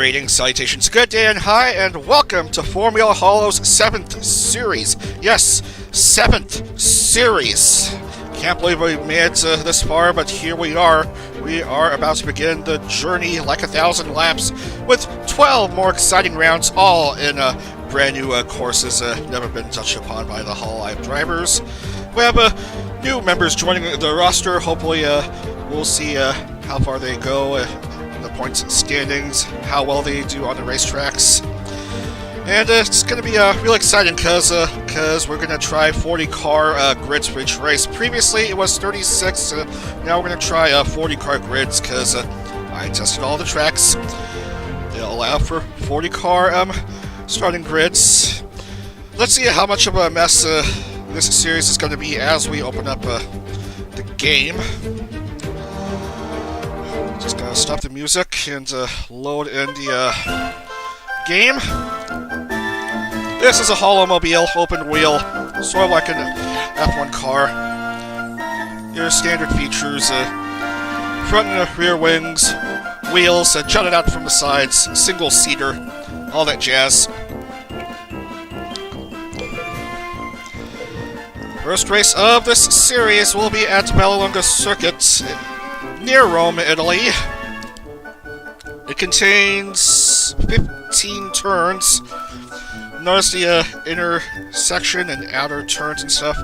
Greetings, salutations, good day, and hi, and welcome to Formula Holo's 7th series. Yes, 7th series. Can't believe we made it this far, but here we are. We are about to begin the journey like 1,000 laps with 12 more exciting rounds, all in brand new courses never been touched upon by the Hololive drivers. We have new members joining the roster. Hopefully we'll see how far they go in the points standings, how well they do on the racetracks. And it's going to be really exciting because we're going to try 40-car grids for each race. Previously it was 36, now we're going to try 40-car grids because I tested all the tracks. They'll allow for 40-car starting grids. Let's see how much of a mess this series is going to be as we open up the game. Just going to stop the music and load in the game. This is a Holomobile, open wheel, sort of like an F1 car. Your standard features, front and rear wings, wheels jutted out from the sides, single seater, all that jazz. First race of this series will be at Vallelunga Circuit, near Rome, Italy. It contains 15 turns. Notice the intersection and outer turns and stuff.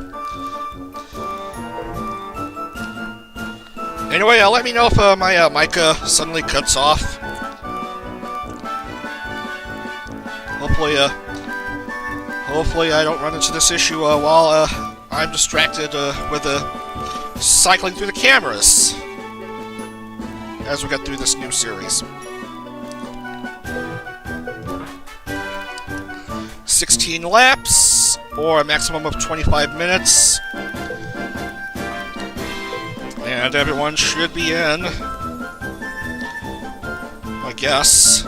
Anyway, let me know if my mic suddenly cuts off. Hopefully I don't run into this issue while I'm distracted with cycling through the cameras as we get through this new series. 16 laps, or a maximum of 25 minutes. And everyone should be in, I guess.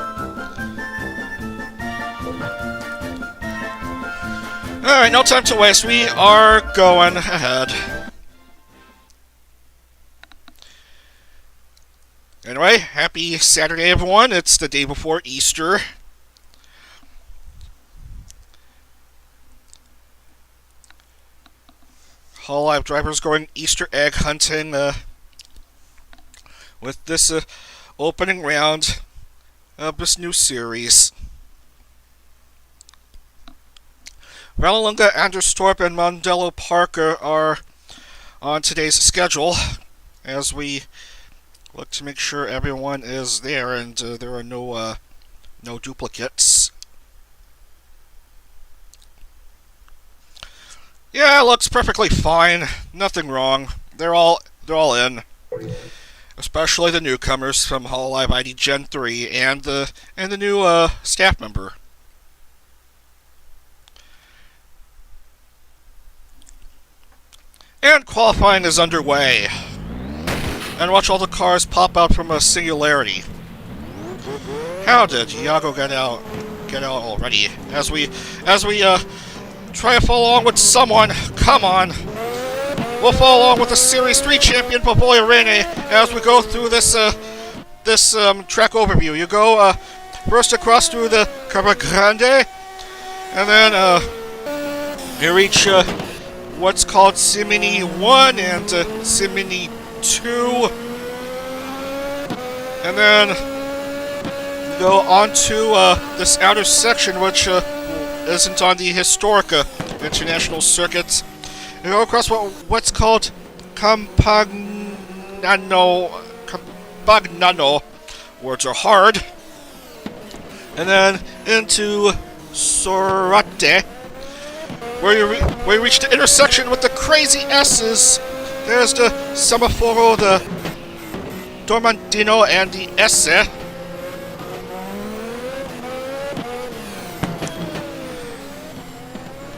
Alright, no time to waste. We are going ahead. Anyway, happy Saturday, everyone. It's the day before Easter. Hololive drivers going Easter egg hunting with this opening round of this new series. Vallelunga, Anderstorp, and Mondello Park are on today's schedule as we look to make sure everyone is there and there are no duplicates. Yeah, it looks perfectly fine. Nothing wrong. They're all in. Especially the newcomers from Hololive ID Gen 3 and the new staff member. And qualifying is underway. And watch all the cars pop out from a singularity. How did Iago get out already? As we try to follow along with someone. Come on. We'll follow along with the Series 3 champion, Pavoya Rene, as we go through this track overview. You go first across through the Cava Grande, and then you reach what's called Simini 1 and Simini 2. And then you go on to this outer section, which isn't on the historic international circuit. You go across what's called Campagnano. Words are hard. And then into Sorate, where you reach the intersection with the crazy S's. There's the Semaforo, the Dormandino, and the Esse.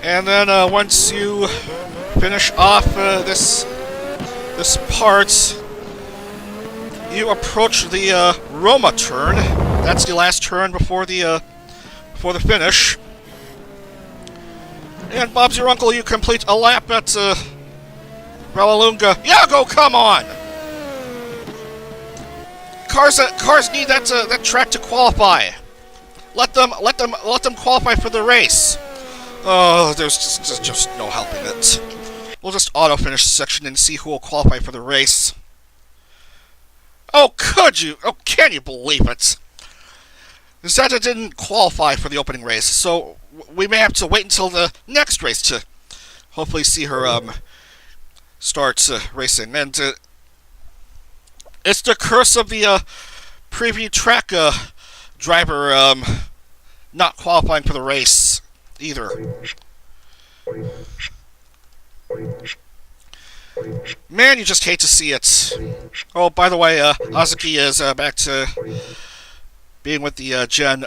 And then once you finish off this part, you approach the Roma turn. That's the last turn before the finish. And Bob's your uncle. You complete a lap at Vallelunga. Iago, come on! Cars need that track to qualify. Let them qualify for the race. Oh, there's just no helping it. We'll just auto-finish the section and see who will qualify for the race. Oh, could you? Oh, can you believe it? Zeta didn't qualify for the opening race, so we may have to wait until the next race to hopefully see her start racing. And it's the curse of the preview track driver not qualifying for the race either. Man, you just hate to see it. Oh, by the way, Azuki is back to being with the Gen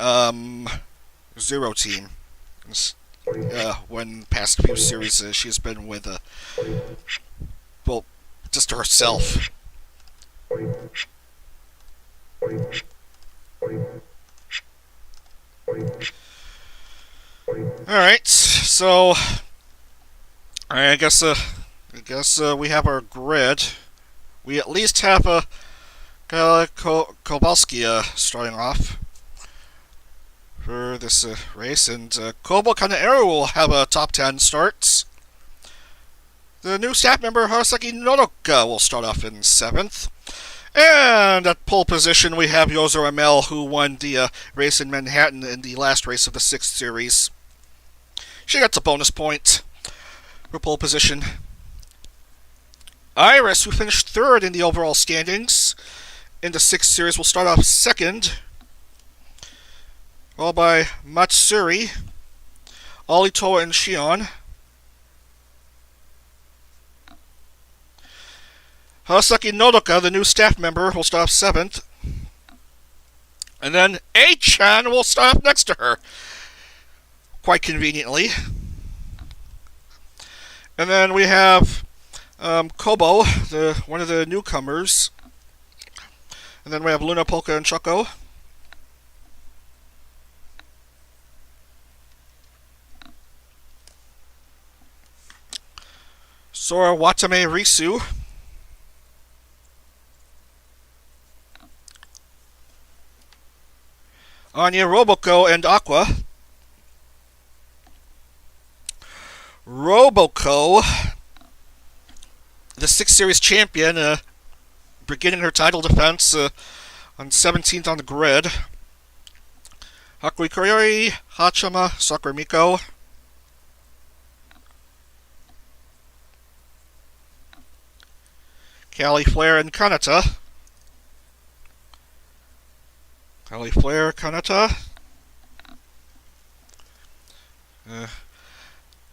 0 team. When past few series she's been with, well, just herself. Alright, so I guess we have our grid. We at least have Kowalski starting off for this race, and Kobo Kanaeru will have a top 10 starts. The new staff member Harasaki Nodoka will start off in 7th. And at pole position we have Yozo Amel, who won the race in Manhattan in the last race of the 6th series. She gets a bonus point for pole position. Iris, who finished 3rd in the overall standings in the 6th series, will start off 2nd. Followed by Matsuri, Alitoa, and Shion. Harasaki Nodoka, the new staff member, will start off 7th. And then A-chan will start off next to her, quite conveniently. And then we have Kobo, one of the newcomers. And then we have Luna, Polka, and Choco. Sora, Watame, Risu. Anya, Roboco, and Aqua. Roboco, the 6th Series champion, beginning her title defense on 17th on the grid. Hakui Koyori, Hachama, Sakura Miko. Callie Flair and Kanata. Callie Flair, Kanata.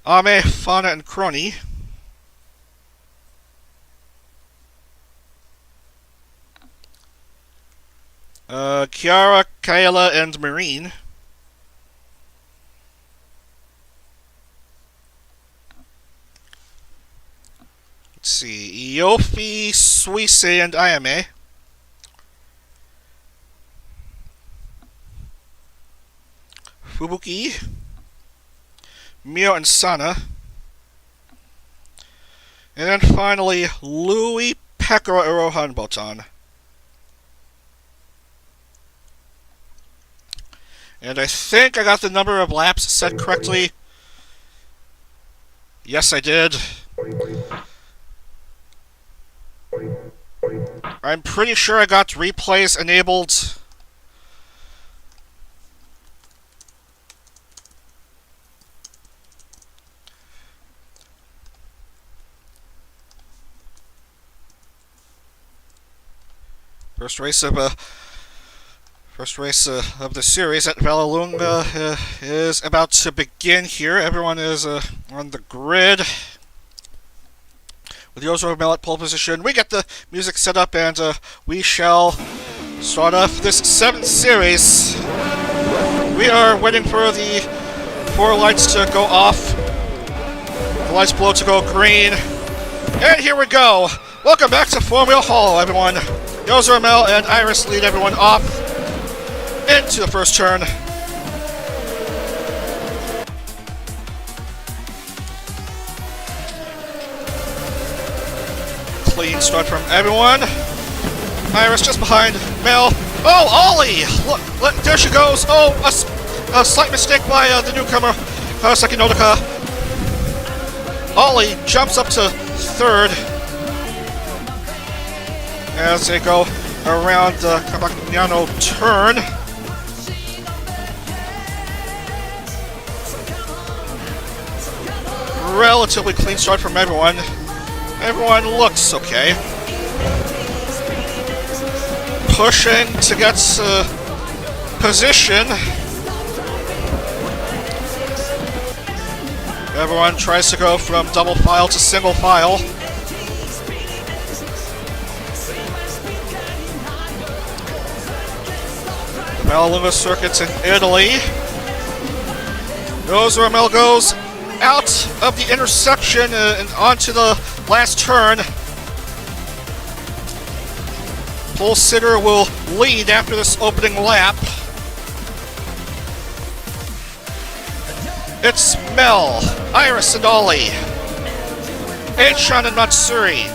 Ame, Fauna, and Crony. Kiara, Kayla, and Marine. Let's see, Yofi, Suise, and Ayame. Fubuki, Mio, and Sana. And then finally, Louis, Pekara, Iroha, and Botan. And I think I got the number of laps set correctly. Yes, I did. I'm pretty sure I got replays enabled. First race of the series at Vallelunga is about to begin here. Everyone is on the grid with Yozo Mel at pole position. We get the music set up, and we shall start off this 7th series. We are waiting for the 4 lights to go off, the lights below to go green, and here we go. Welcome back to Formula Holo, everyone. Yozo Mel and Iris lead everyone off into the first turn. Clean start from everyone. Iris just behind Mel. Oh, Ollie! Look, there she goes. Oh, A slight mistake by the newcomer, Saki Nodoka. Ollie jumps up to third as they go around the Cabagnano turn. Relatively clean start from everyone. Everyone looks okay. Pushing to get position. Everyone tries to go from double file to single file. The Vallelunga Circuit in Italy. Ramel goes out of the intersection and onto the last turn. Pole sitter will lead after this opening lap. It's Mel, Iris and Ollie, Achan and Matsuri,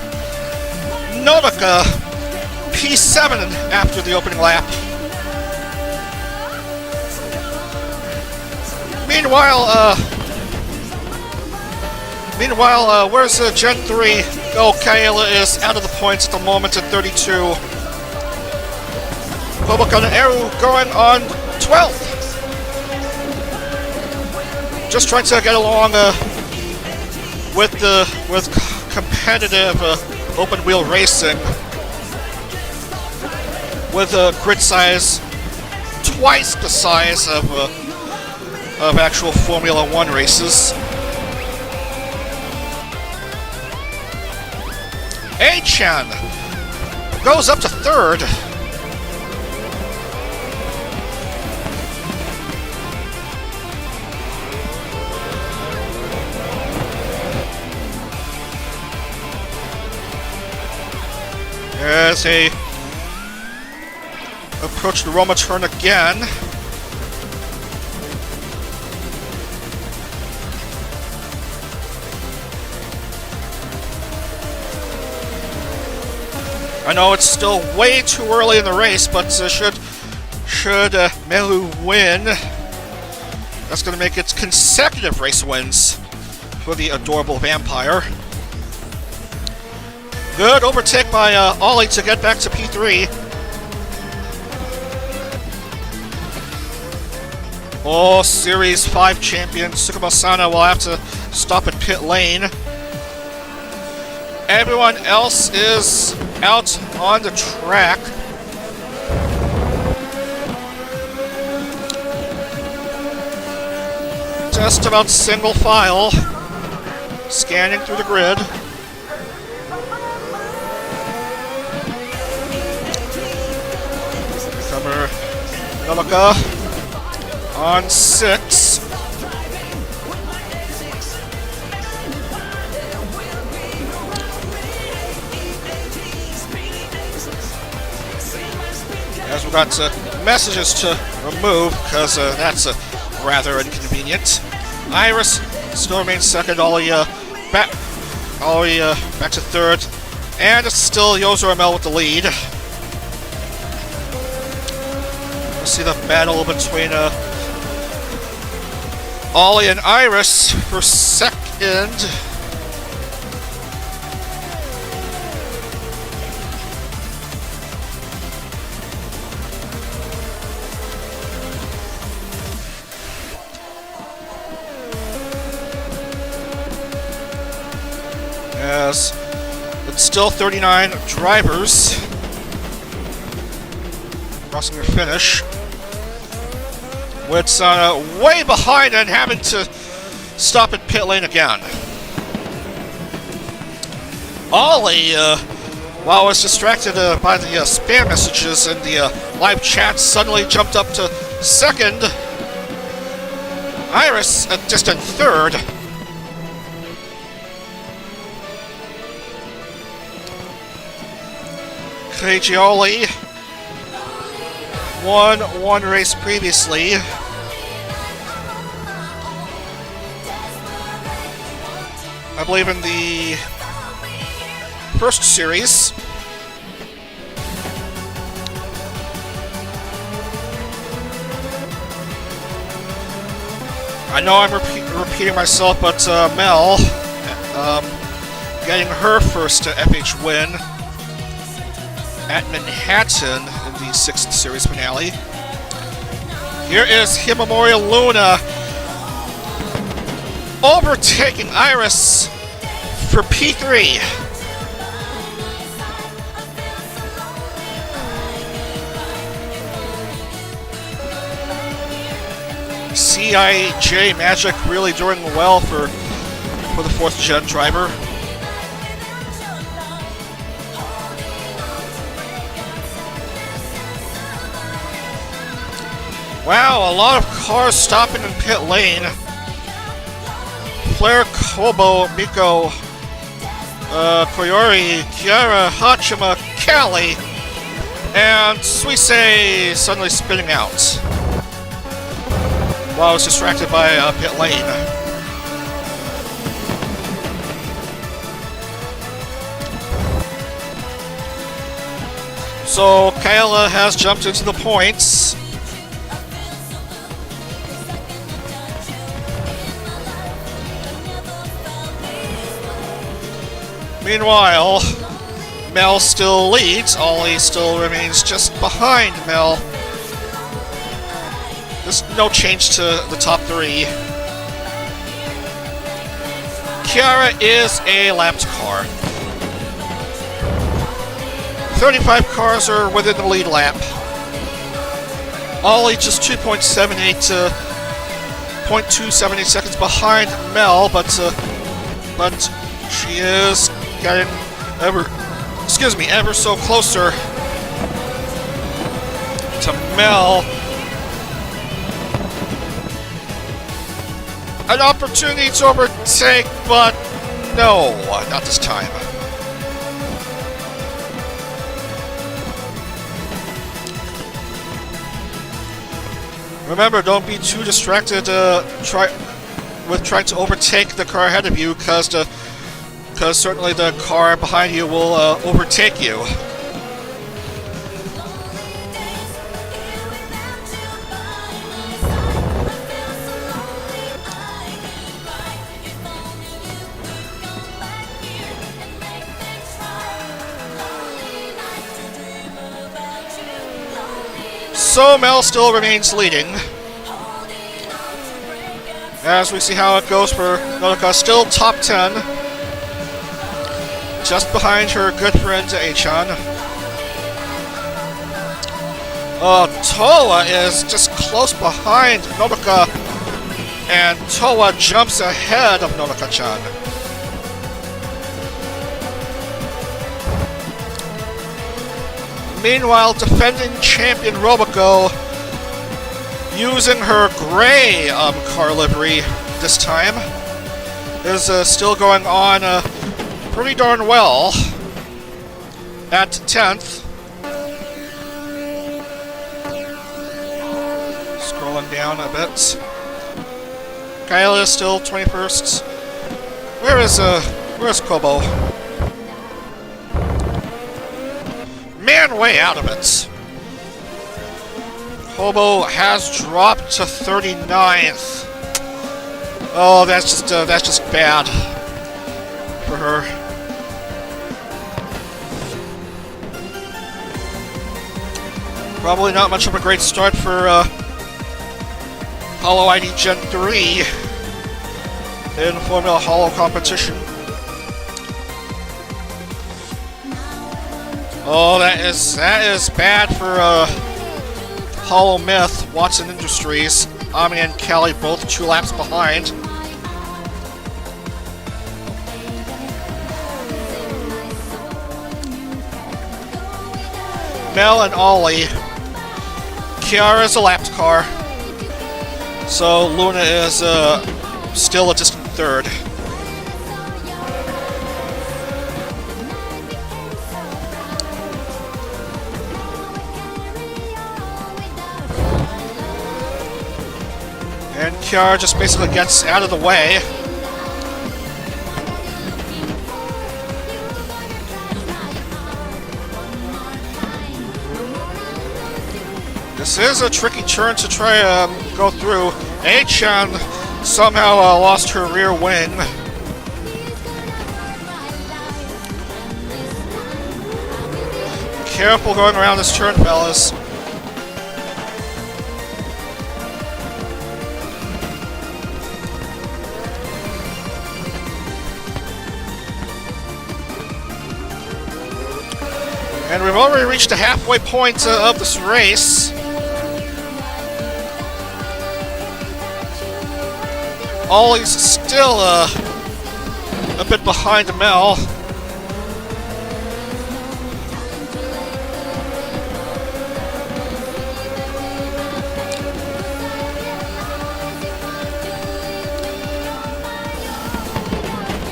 Nodoka, P7 after the opening lap. Meanwhile, where's Gen 3? Oh, Kaela is out of the points at the moment at 32. Roboco and Eru going on 12th. Just trying to get along with competitive open wheel racing with a grid size twice the size of actual Formula 1 races. Achan goes up to third. As they approach the Roma turn again. I know it's still way too early in the race, but should Mehu win, that's going to make it consecutive race wins for the adorable vampire. Good overtake by Ollie to get back to P3. Oh, Series 5 champion Tsukuma-sana will have to stop at pit lane. Everyone else is out on the track. Just about single file. Scanning through the grid. Newcomer Nodoka on 6. As we got messages to remove, because that's rather inconvenient. Iris still remains second. Ollie back to third, and it's still Ramel with the lead. We'll see the battle between Ollie and Iris for second. As it's still 39 drivers crossing the finish. Witt's way behind and having to stop at pit lane again. Ollie, while I was distracted by the spam messages in the live chat, suddenly jumped up to second. Iris a distant third. Cagioli won one race previously. I believe in the first series. I know I'm repeating myself, but Mel getting her first FH win at Manhattan in the 6th Series finale. Here is Himamori Luna overtaking Iris for P3. CIJ Magic really doing well for the 4th gen driver. Wow, a lot of cars stopping in pit lane. Flair, Kobo, Miko, Koyori, Kiara, Hachima, Callie, and Suisei suddenly spinning out while I was distracted by pit lane. So Kayla has jumped into the points. Meanwhile, Mel still leads. Ollie still remains just behind Mel. There's no change to the top 3. Kiara is a lapped car. 35 cars are within the lead lap. Ollie just 2.78 to 0.278 seconds behind Mel, but she is getting ever so closer to Mel. An opportunity to overtake, but no, not this time. Remember, don't be too distracted trying to overtake the car ahead of you, because certainly the car behind you will overtake you. So Mel still remains leading. As we see how it goes for Nodoka, still top 10. Just behind her good friend Achan. Toa is just close behind Nodoka, and Toa jumps ahead of Nodoka-chan. Meanwhile, defending champion Roboco, using her gray car livery this time, is still going on pretty darn well at 10th. Scrolling down a bit. Kyla is still 21st. Where's Kobo? Man, way out of it. Kobo has dropped to 39th. Oh, that's just bad for her. Probably not much of a great start for Holo ID Gen 3 in Formula Holo competition. Oh, that is bad for Holo Myth, Watson Industries. Ami and Callie both 2 laps behind. Mel and Ollie. Kiara is a lapped car. So Luna is still a distant third. And Kiara just basically gets out of the way. This is a tricky turn to try go through. Achan somehow lost her rear wing. Careful going around this turn, fellas. And we've already reached the halfway point of this race. Ollie's still a bit behind Mel.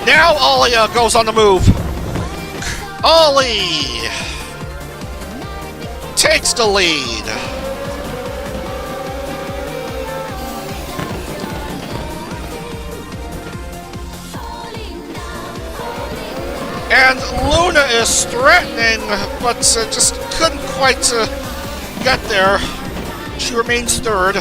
Now Ollie goes on the move. Ollie takes the lead. And Luna is threatening, but just couldn't quite get there. She remains third.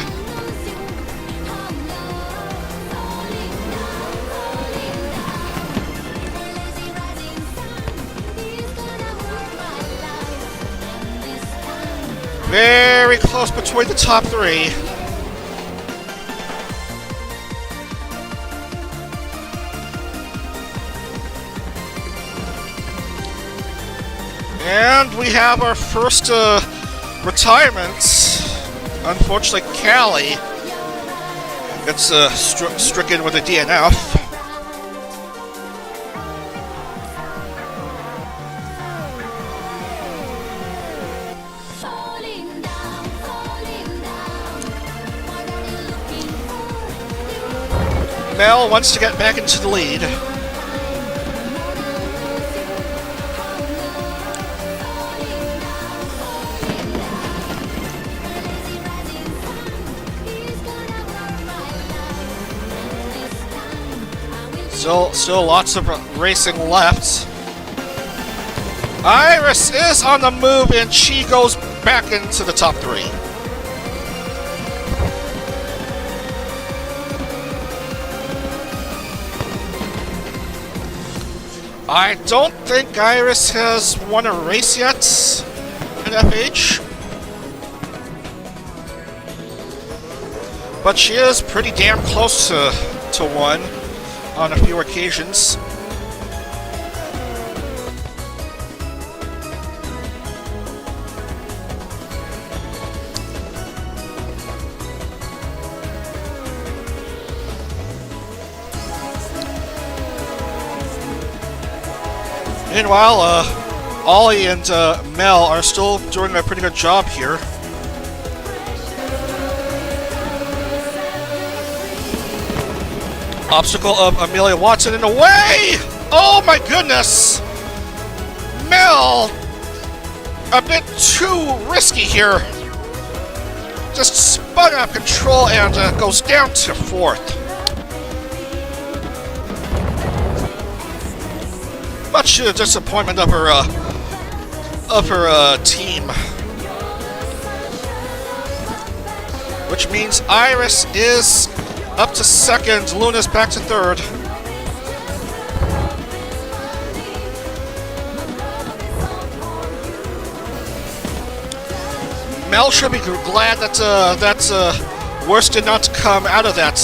Very close between the top three. And we have our first retirement. Unfortunately, Callie gets stricken with a DNF. Mel wants to get back into the lead. Still lots of racing left. Iris is on the move and she goes back into the top three. I don't think Iris has won a race yet in FH. But she is pretty damn close to one on a few occasions. Meanwhile, Ollie and Mel are still doing a pretty good job here. Obstacle of Amelia Watson in the way! Oh my goodness! Mel, a bit too risky here. Just spun out of control and goes down to fourth. Much to the disappointment of her team. Which means Iris is up to second, Luna's back to third. Mel should be glad that worse did not come out of that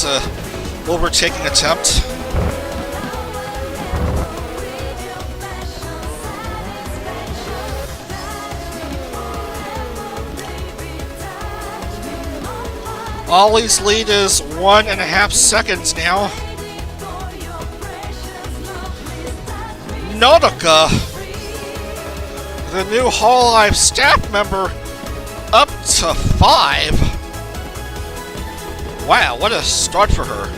overtaking attempt. Ollie's lead is 1.5 seconds now. Nautica, the new Hololive staff member, up to 5. Wow, what a start for her.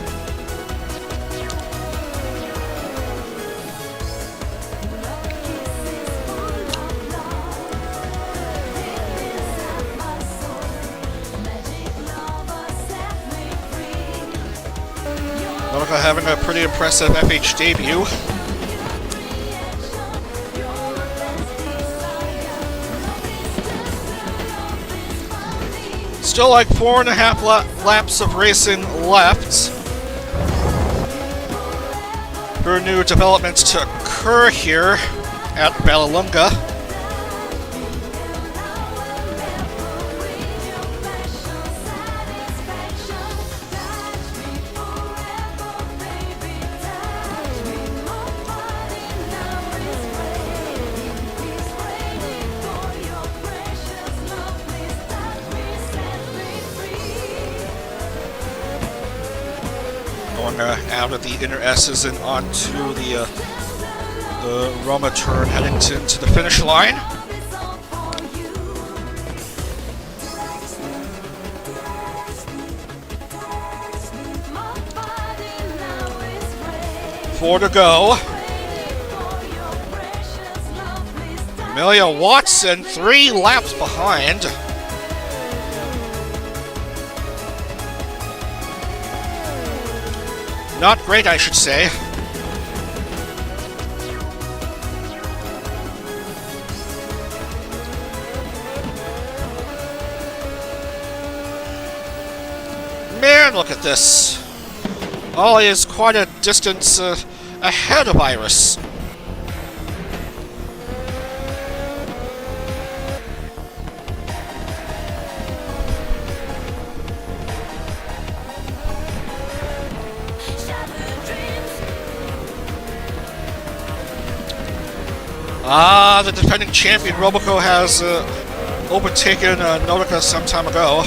Nautica having a pretty impressive FH debut. Still like 4.5 laps of racing left. for new developments to occur here at Vallelunga. Going out of the inner S's and onto the Roma turn, heading to the finish line. Four to go. Amelia Watson 3 laps behind. Not great, I should say. Man, look at this. Ollie is quite a distance ahead of Iris. The defending champion Roboco has overtaken Nautica some time ago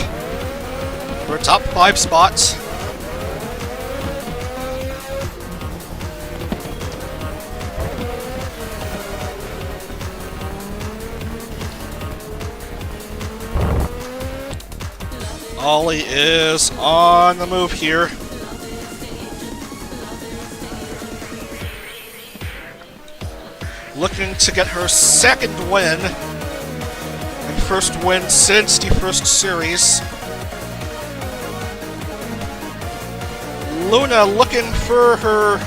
for top 5 spots. Ollie is on the move here. Looking to get her second win and first win since the first series. Luna looking for her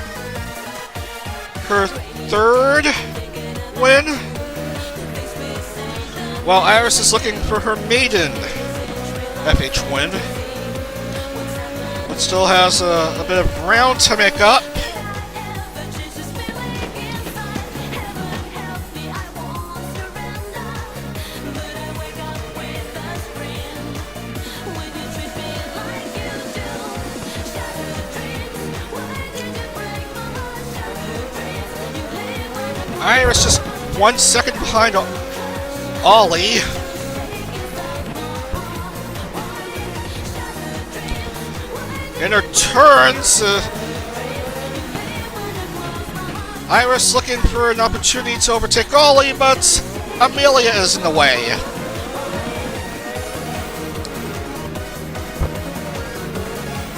third win, while Iris is looking for her maiden FH win, but still has a bit of ground to make up. Iris just 1 second behind Ollie. In her turns, Iris looking for an opportunity to overtake Ollie, but Amelia is in the way.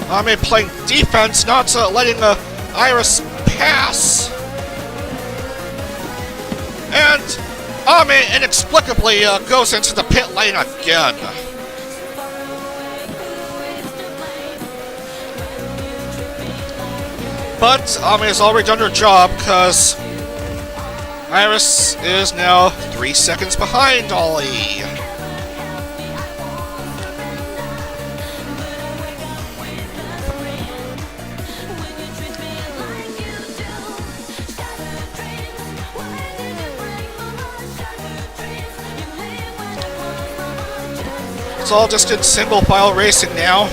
Ame playing defense, not letting Iris pass. And Ame inexplicably goes into the pit lane again. But Ame has already done her job because Iris is now 3 seconds behind Ollie. It's all just in single file racing now.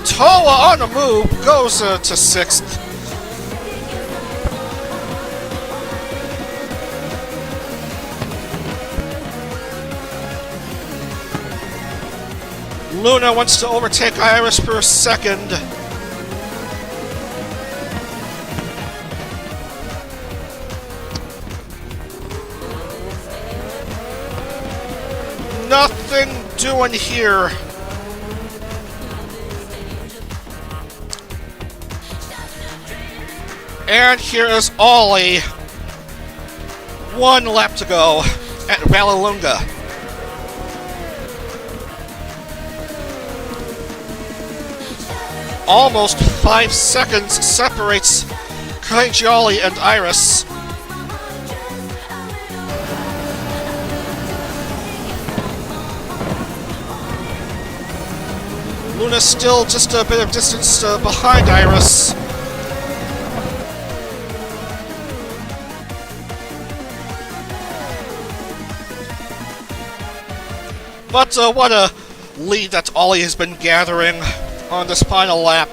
Toa on the move goes to 6th. Luna wants to overtake Iris for a second. Nothing doing here. And here is Ollie. 1 lap to go at Vallelunga. Almost 5 seconds separates Kaijiali and Iris. Luna's still just a bit of distance behind Iris. But what a lead that Ollie has been gathering on this final lap.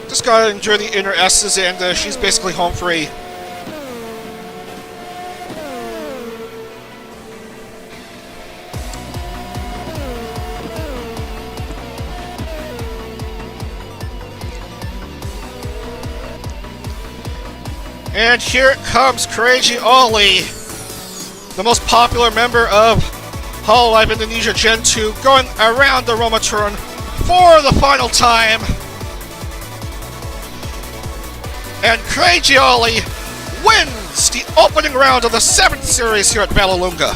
Just gotta enjoy the inner S's, and she's basically home free. And here it comes, Crazy Ollie, the most popular member of Hololive Indonesia Gen 2, going around the Roma turn for the final time. And Crazy Ollie wins the opening round of the 7th series here at Vallelunga.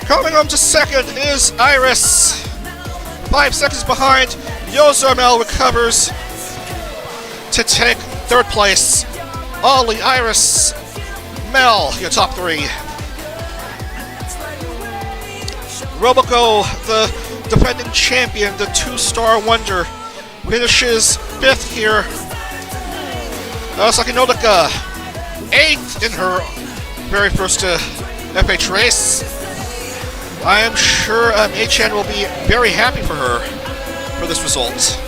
Coming home to second is Iris. 5 seconds behind, Yozarmel recovers to take third place. Ollie, Iris, Mel, your top 3. Roboco, the defending champion, the 2-star wonder, finishes 5th here. Saki Nodaka, 8th in her very first FH race. I am sure HN will be very happy for her for this result.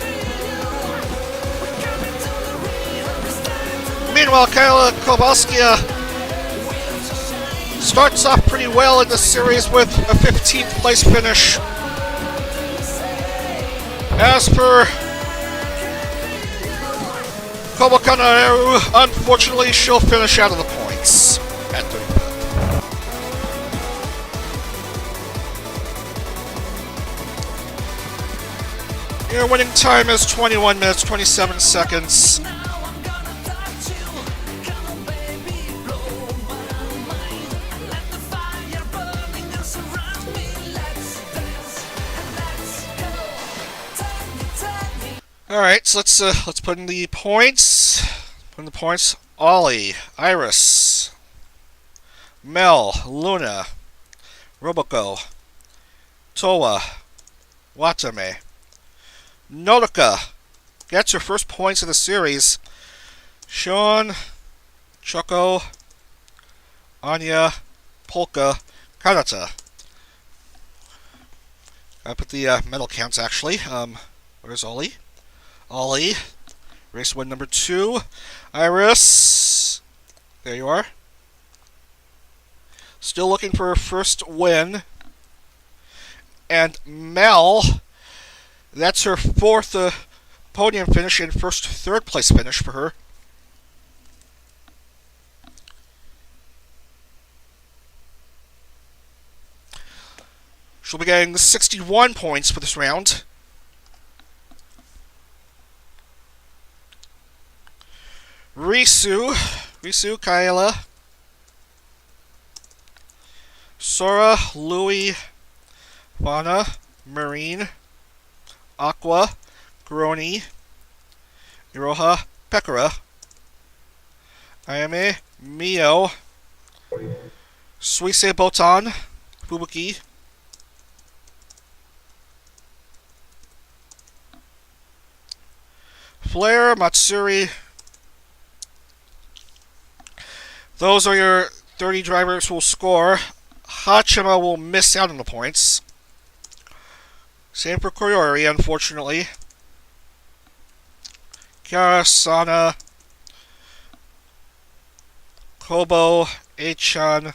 Meanwhile, Kayla Kowalska starts off pretty well in the series with a 15th place finish. As per Kobakanaru, unfortunately, she'll finish out of the points at 35th. Your winning time is 21 minutes, 27 seconds. All right, so let's put in the points. Ollie, Iris, Mel, Luna, Roboco, Towa, Watame, Nodaka gets her first points of the series. Sean, Choco, Anya, Polka, Kanata. I put the medal counts actually. Where's Ollie? Ollie, race win number 2. Iris, there you are. Still looking for her first win. And Mel, that's her 4th podium finish and first 3rd place finish for her. She'll be getting 61 points for this round. Risu, Kaela, Sora, Louie, Vana, Marine, Aqua, Groni, Iroha, Pekara, Ayame, Mio, Suise Botan, Fubuki, Flare, Matsuri. Those are your 30 drivers who will score. Hachima will miss out on the points. Same for Koyori, unfortunately. Karasana, Kobo, Eichan,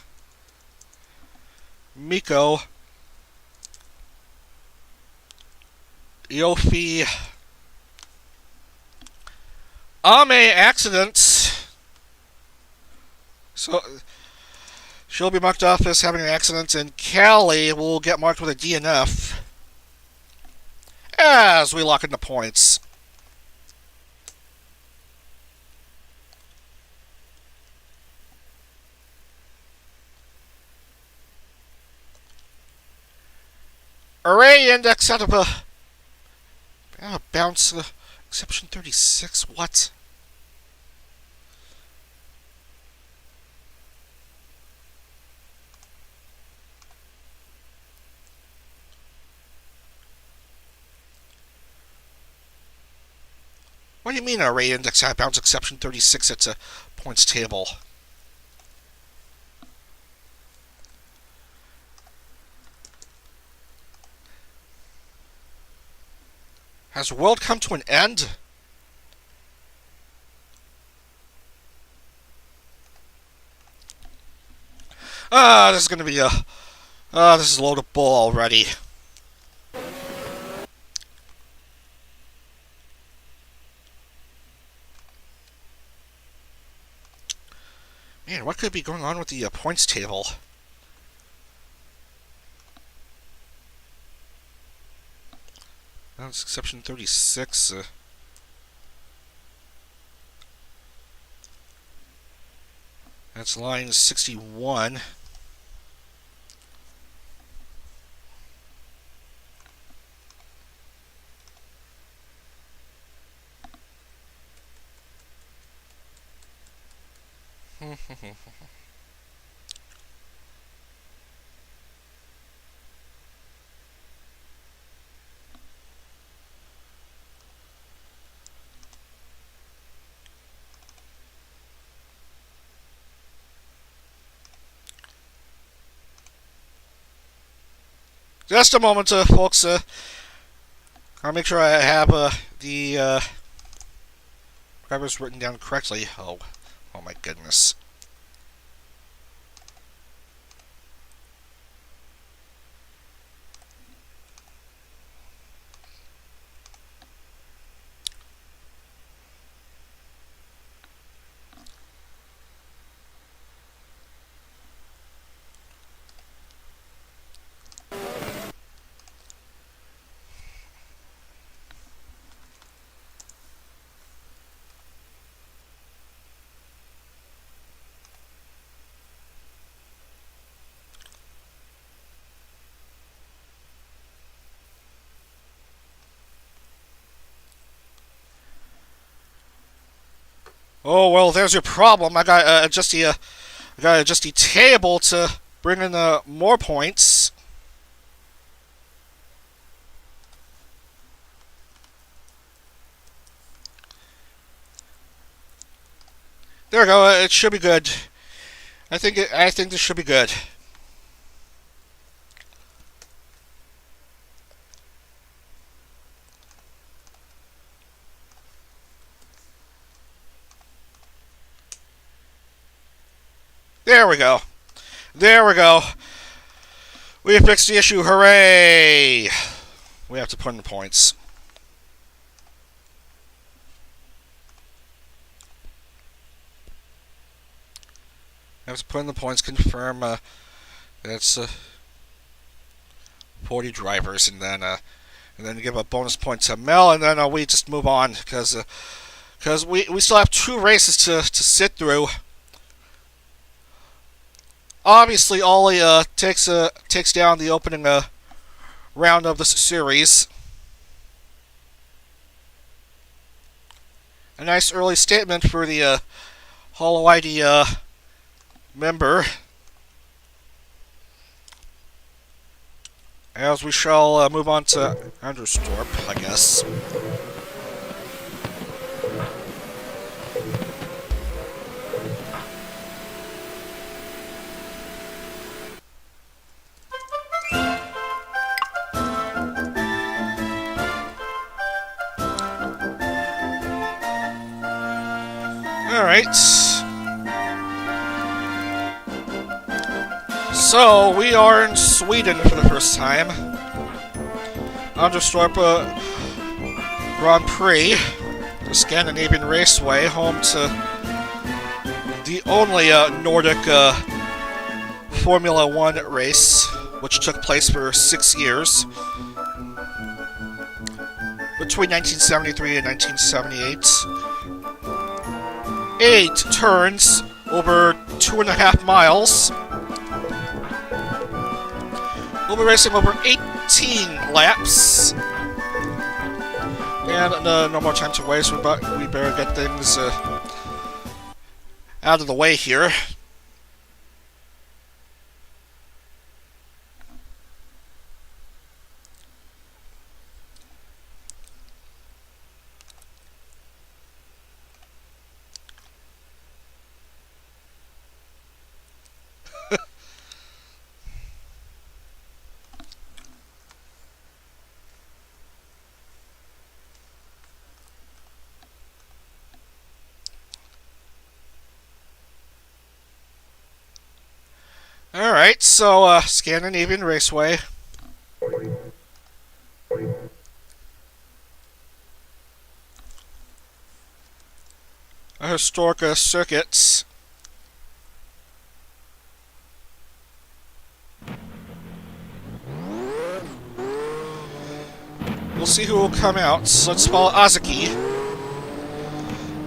Miko, Yofi, Ame accidents. So she'll be marked off as having an accident, and Callie will get marked with a DNF as we lock in the points. Array index out of a bounce exception 36. What? do you mean a rate index outbounds exception 36 at a points table? Has the world come to an end? This is gonna be a... this is a load of bull already. Man, what could be going on with the points table? That's exception 36. That's line 61. Just a moment, folks. I'll make sure I have the drivers written down correctly. Oh my goodness. Oh well, there's your problem. I gotta adjust the table to bring in more points. There we go. It should be good. I think this should be good. There we go. There we go. We fixed the issue. Hooray! We have to put in the points. I have to put in the points, confirm that's 40 drivers, and then give a bonus point to Mel, and then we just move on because we still have 2 races to sit through. Obviously, Ollie takes down the opening round of this series. A nice early statement for the Holo ID member. As we shall move on to Anderstorp, I guess. Alright. So, we are in Sweden for the first time. Anderstorp Grand Prix, the Scandinavian Raceway, home to the only Nordic Formula 1 race, which took place for 6 years. Between 1973 and 1978. 8 turns over 2.5 miles. We'll be racing over 18 laps. And no more time to waste, but we better get things out of the way here. Alright, so Scandinavian Raceway. Historic circuits. We'll see who will come out. So let's follow Azuki.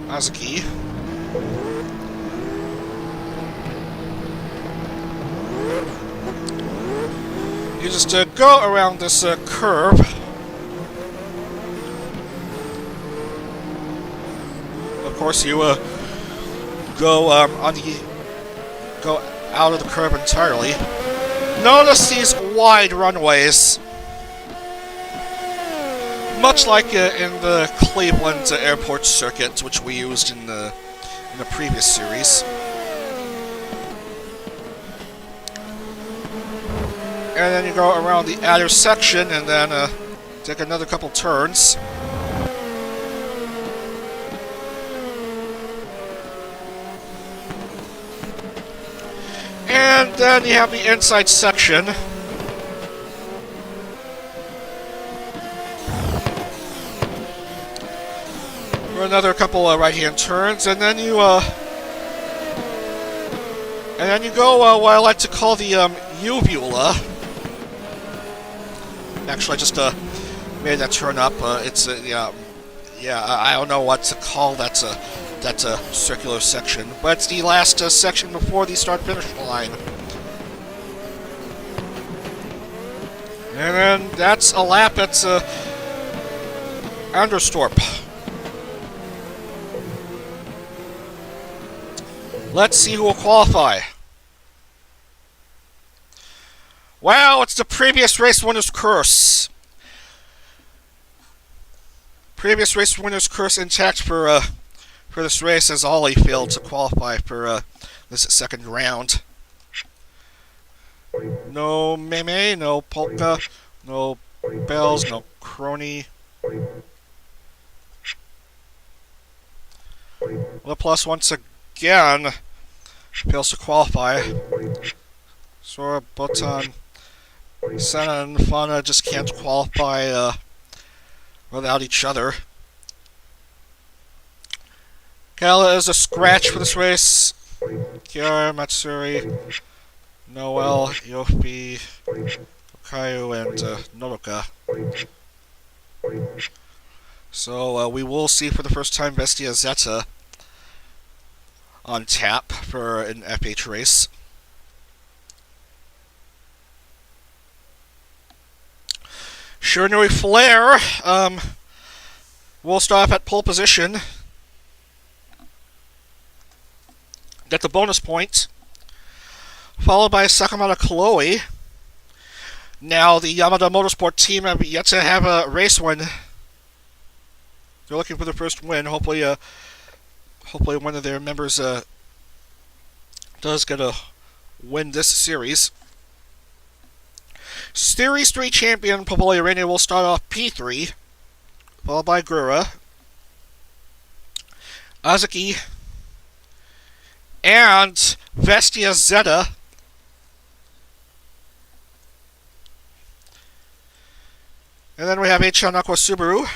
Azuki. You just go around this curve. Of course, you go go out of the curve entirely. Notice these wide runways, much like in the Cleveland airport circuit, which we used in the previous series. And then you go around the outer section and then take another couple turns. And then you have the inside section. For another couple right-hand turns, and then you go what I like to call the uvula. Actually, I just made that turn up. It's yeah, I don't know what to call that circular section, but it's the last section before the start-finish line. And then that's a lap at Anderstorp. Let's see who will qualify. Wow, it's the previous race winner's curse. Previous race winner's curse intact for this race, as Ollie failed to qualify for this second round. No meme, no polka, no bells, no crony. Laplace once again fails to qualify. Sora, Botan, Senna, and Fauna just can't qualify without each other. Gala is a scratch for this race. Kiara, Matsuri, Noel, Yofi, Okayu, and Nodoka. So we will see for the first time Vestia Zeta on tap for an FH race. Shinori Flair will start off at pole position. Get the bonus point. Followed by Sakamata Chloe. Now the Yamada Motorsport team have yet to have a race win. They're looking for the first win. Hopefully one of their members does get a win this series. Series 3 champion Pavolia Reina will start off P3, followed by Gura, Azuki, and Vestia Zeta. And then we have H.L. Nakwa Subaru,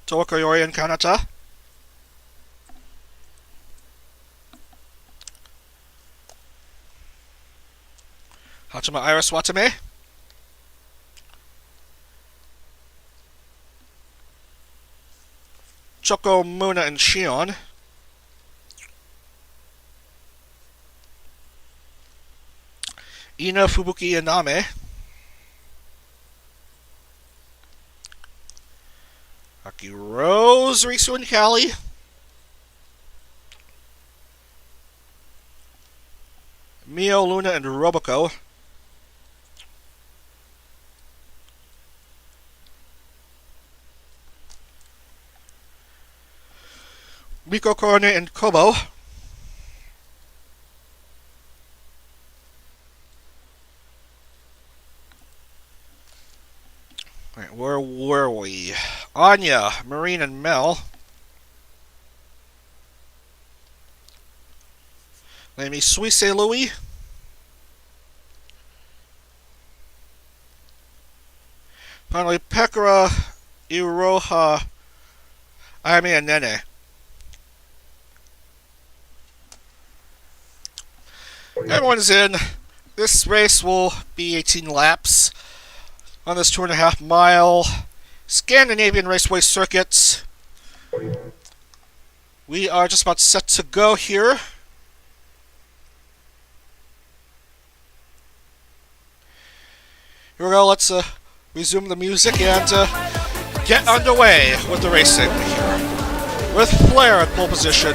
Toka Yori and Kanata, Hachima Iris Watame, Choco Muna and Shion, Ina Fubuki Iname, Aki Rose, Risu and Kali, Mio, Luna, and Roboco, Miko Korone and Kobo, Alright, where were we? Anya, Marine, and Mel. Maybe Suisse Louis. Finally, Pekara Iroha Nene. Everyone's in. This race will be 18 laps on this 2.5 mile Scandinavian Raceway circuit. We are just about set to go here. Here we go, let's resume the music and get underway with the racing here. With Flair at pole position.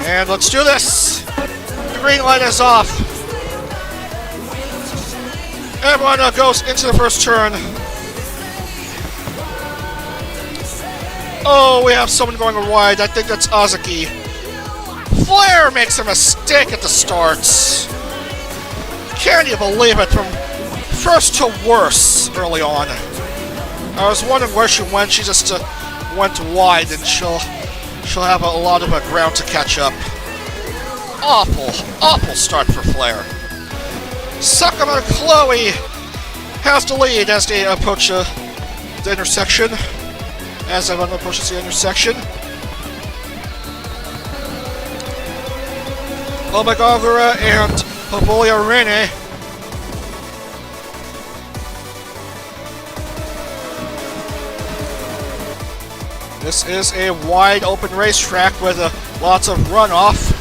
And let's do this! The green light is off. Everyone goes into the first turn. Oh, we have someone going wide. I think that's Azuki. Flair makes a mistake at the start. Can't you believe it? From first to worse early on. I was wondering where she went. She just went wide, and she'll have a lot of ground to catch up. Awful start for Flair. Sakama Chloe has the lead as they approach the intersection. As everyone approaches the intersection. Omegagura and Pavolia Rene. This is a wide open racetrack with lots of runoff.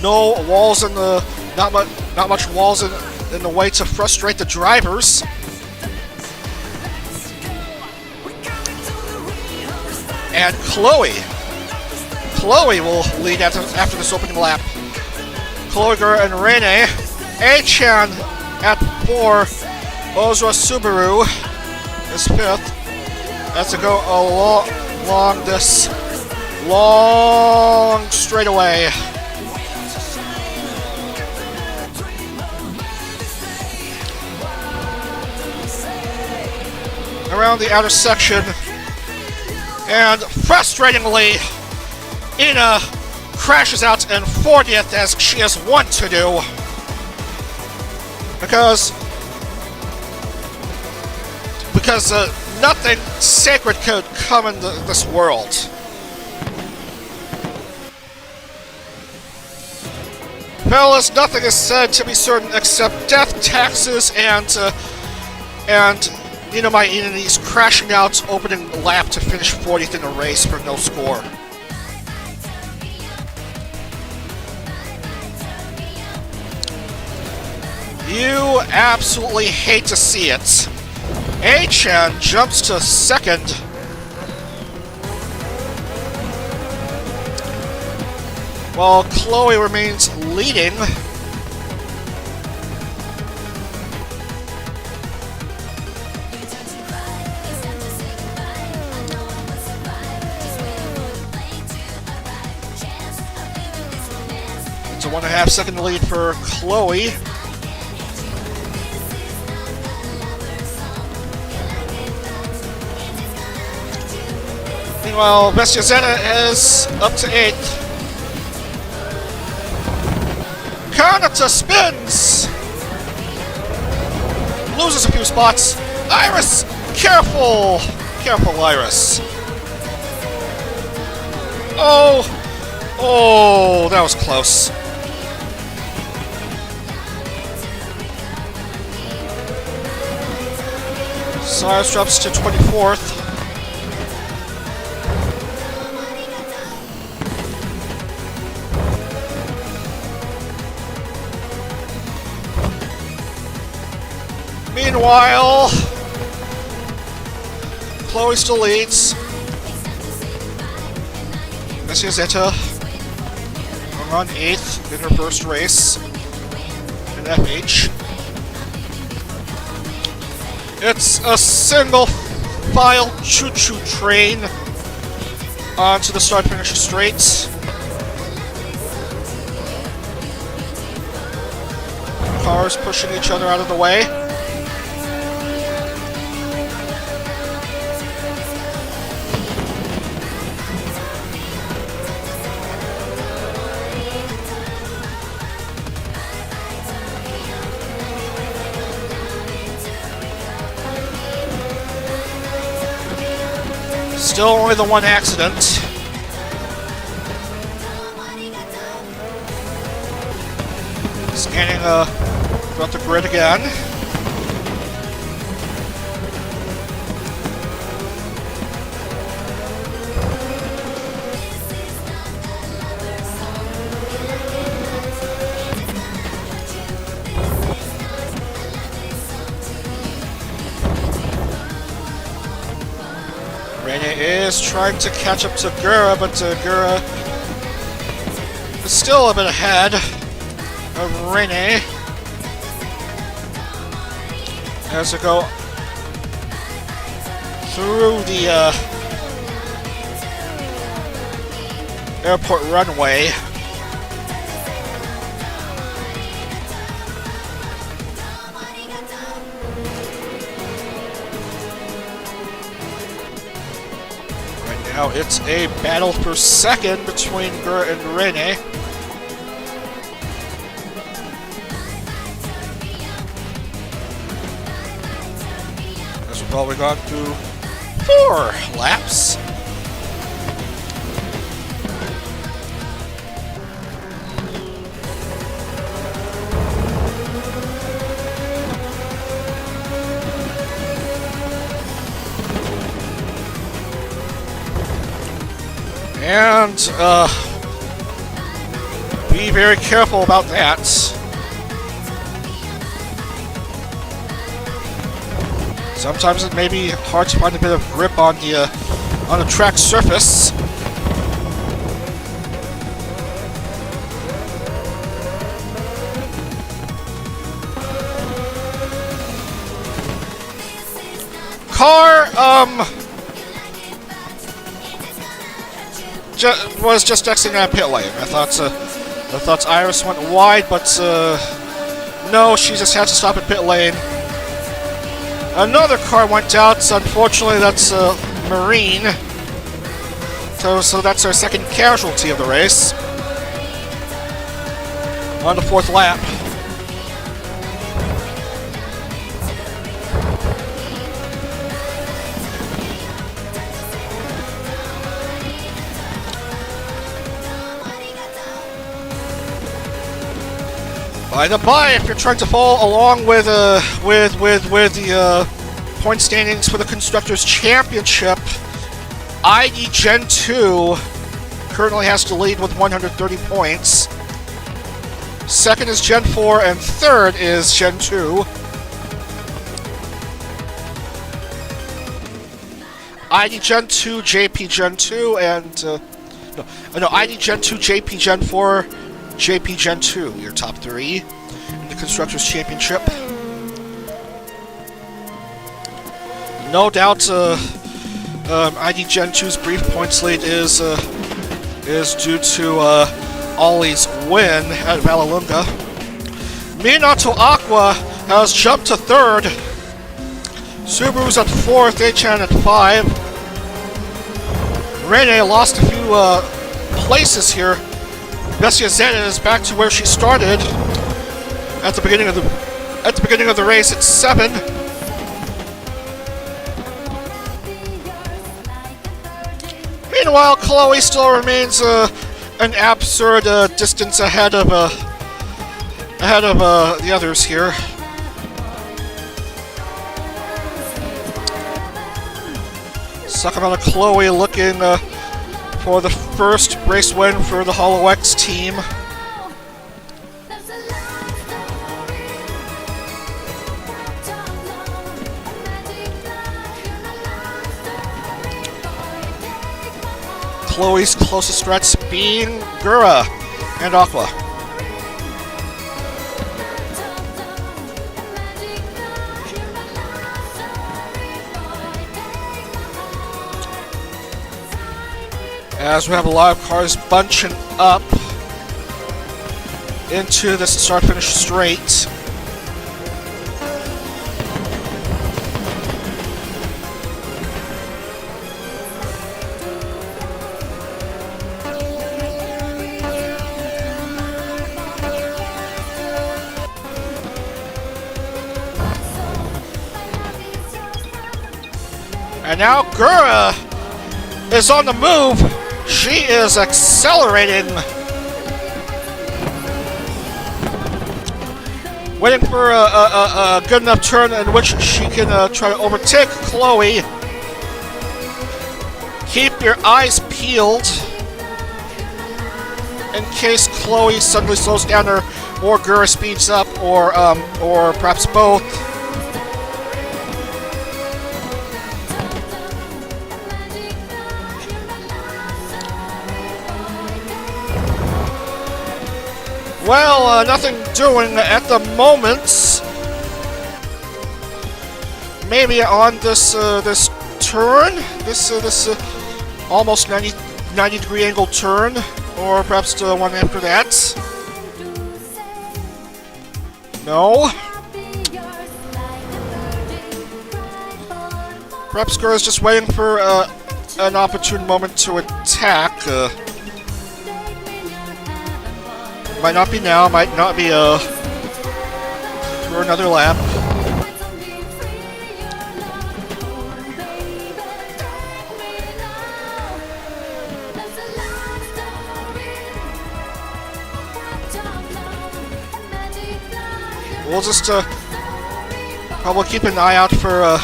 No walls in the not much walls in the way to frustrate the drivers. And Chloe will lead after this opening lap. Chloe and Rene. A-chan at 4. Ozra Subaru is 5th. As to go along this long straightaway. Around the outer section. And frustratingly, Ina crashes out in 40th as she is wont to do. Because nothing sacred could come in this world. Fellas, nothing is said to be certain except death, taxes, and my enemies crashing out opening lap to finish 40th in the race for no score. You absolutely hate to see it. A-chan jumps to 2nd. While Chloe remains leading. It's a 1.5 second lead for Chloe. Meanwhile, Bestia Zeta is up to 8th. Kanata spins! Loses a few spots. Iris! Careful! Careful, Iris. Oh, that was close. Cyrus drops to 24th. Meanwhile, Chloe still leads. Messia Zeta on 8th in her first race in FH. It's a single file choo-choo train onto the start-finish straight. Cars pushing each other out of the way. Still only the one accident. Scanning throughout the grid again. Rene is trying to catch up to Gura, but Gura is still a bit ahead of Rene as they go through the airport runway. Now it's a battle for second between Gura and Rene. As we've probably gone through 4 laps. And, be very careful about that. Sometimes it may be hard to find a bit of grip on the track surface. Car, was just exiting that pit lane. I thought Iris went wide, but no, she just had to stop at pit lane. Another car went out. Unfortunately, that's Marine. So that's our second casualty of the race. On the 4th lap. By the by, if you're trying to follow along with the point standings for the Constructors' Championship, ID Gen 2 currently has to lead with 130 points. Second is Gen 4, and third is Gen 2. ID Gen 2, JP Gen 2, and no, ID Gen 2, JP Gen 4. JP Gen 2, your top 3 in the Constructors' Championship. No doubt, ID Gen 2's brief points lead is due to Ollie's win at Vallelunga. Minato Aqua has jumped to 3rd. Subaru's at 4th, Achan at 5. Rene lost a few places here. Bessia Zeta is back to where she started at the beginning of the race at 7. Meanwhile, Chloe still remains an absurd distance ahead of the others here. Sakamata Chloe looking for the first race win for the Holo X team. Chloe's closest threats being Gura and Aqua. As we have a lot of cars bunching up into this start-finish straight. And now Gura is on the move. She is accelerating. Waiting for a good enough turn in which she can try to overtake Chloe. Keep your eyes peeled in case Chloe suddenly slows down or Gura speeds up, or perhaps both. Well, nothing doing at the moment. Maybe on this this turn, this almost 90 degree angle turn, or perhaps the one after that. No. Perhaps Gura's just waiting for an opportune moment to attack. Might not be now, might not be for another lap. We'll just probably keep an eye out for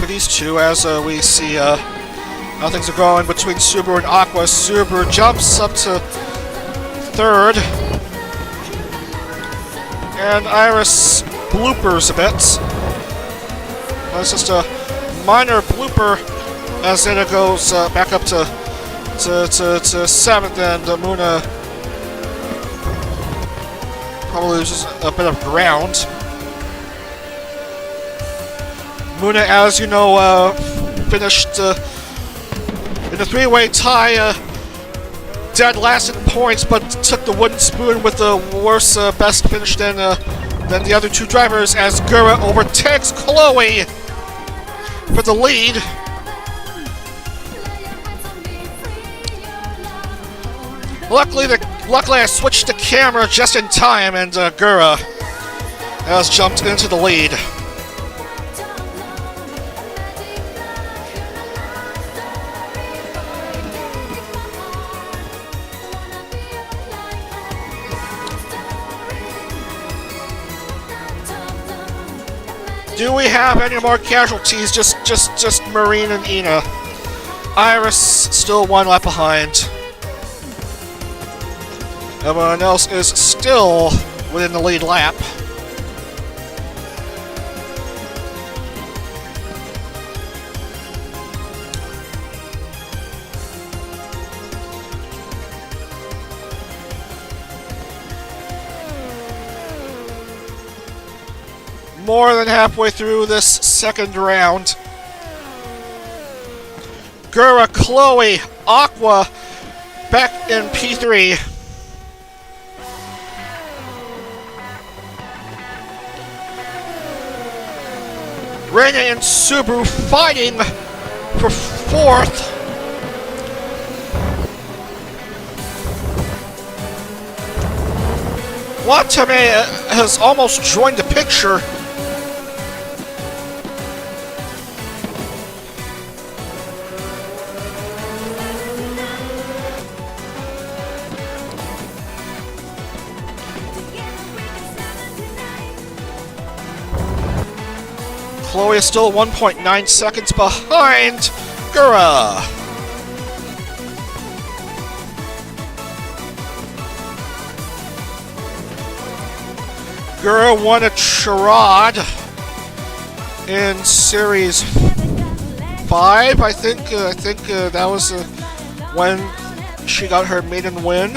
these two as we see how things are going between Subaru and Aqua. Subaru jumps up to third. And Iris bloopers a bit. That's just a minor blooper as it goes back up to seventh, and Muna probably loses a bit of ground. Muna, as you know, finished in a three-way tie, dead last in points, but took the wooden spoon with the worse best finish than the other two drivers, as Gura overtakes Chloe for the lead. Luckily I switched the camera just in time, and Gura has jumped into the lead. Do we have any more casualties? Just Marine and Ina. Iris still one lap behind. Everyone else is still within the lead lap. More than halfway through this second round. Gura, Chloe, Aqua back in P3. Rena and Subaru fighting for fourth. Watame has almost joined the picture. Chloe is still 1.9 seconds behind Gura. Gura won a charade in Series 5, I think. That was when she got her maiden win.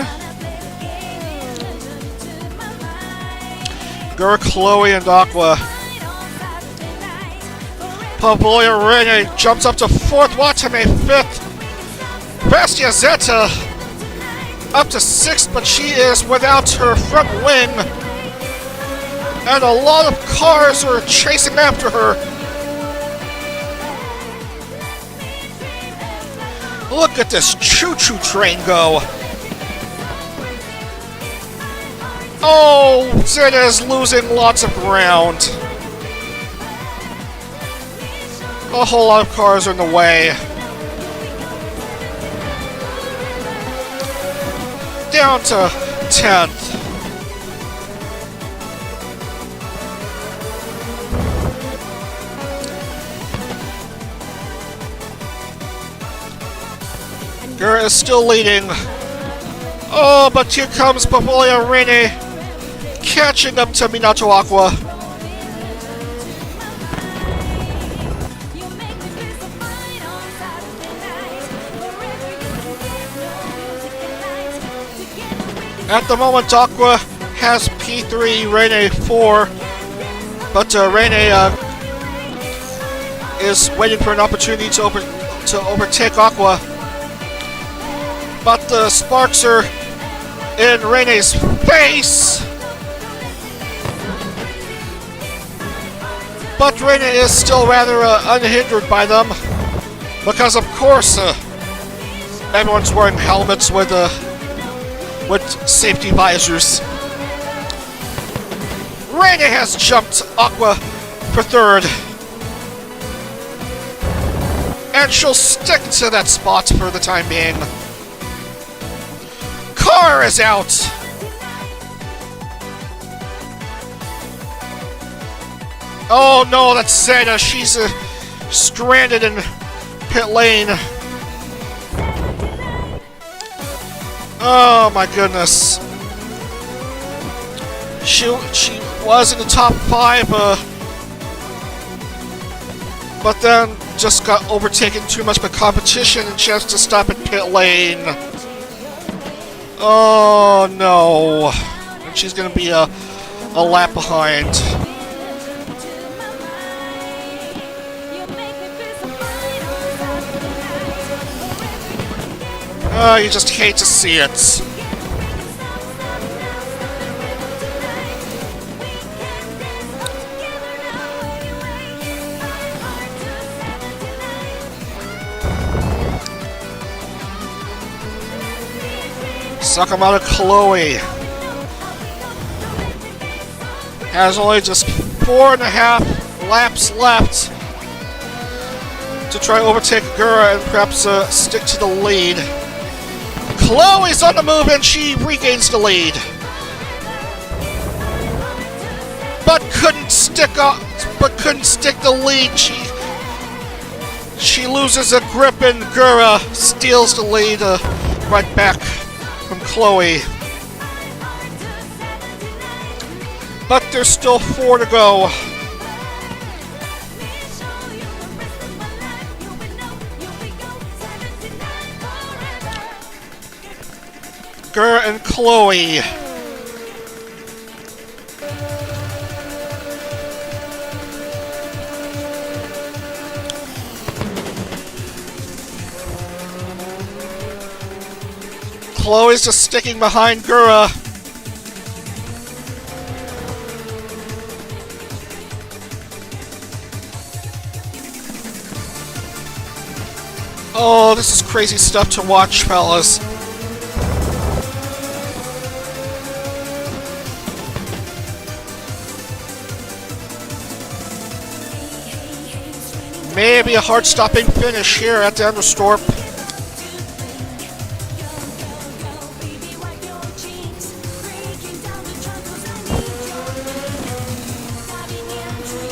Gura, Chloe, and Aqua. Pavoya Rene jumps up to fourth. Watame fifth. Bestia Zeta up to sixth, but she is without her front wing. And a lot of cars are chasing after her. Look at this choo-choo train go. Oh, Zeta is losing lots of ground. A whole lot of cars are in the way. down to 10th. Gura is still leading. Oh, but here comes Papolia Rene catching up to Minato Aqua. At the moment, Aqua has P3, Rene 4, but Rene is waiting for an opportunity to overtake Aqua. But the sparks are in Rene's face. But Rene is still rather unhindered by them, because of course everyone's wearing helmets with safety visors. Rene has jumped Aqua for 3rd. And she'll stick to that spot for the time being. Car is out! Oh no, that's Zeta. She's stranded in pit lane. Oh my goodness. She was in the top 5, but then just got overtaken too much by competition and she has to stop at pit lane. Oh no. And she's gonna be a lap behind. Oh, you just hate to see it. Sakamoto Chloe has only just 4.5 laps left to try to overtake Gura and perhaps stick to the lead. Chloe's on the move and she regains the lead, but couldn't stick the lead. She loses a grip and Gura steals the lead right back from Chloe. But there's still 4 to go. Gura and Chloe. Chloe's just sticking behind Gura. Oh, this is crazy stuff to watch, fellas. Maybe a heart-stopping finish here at the Anderstorp.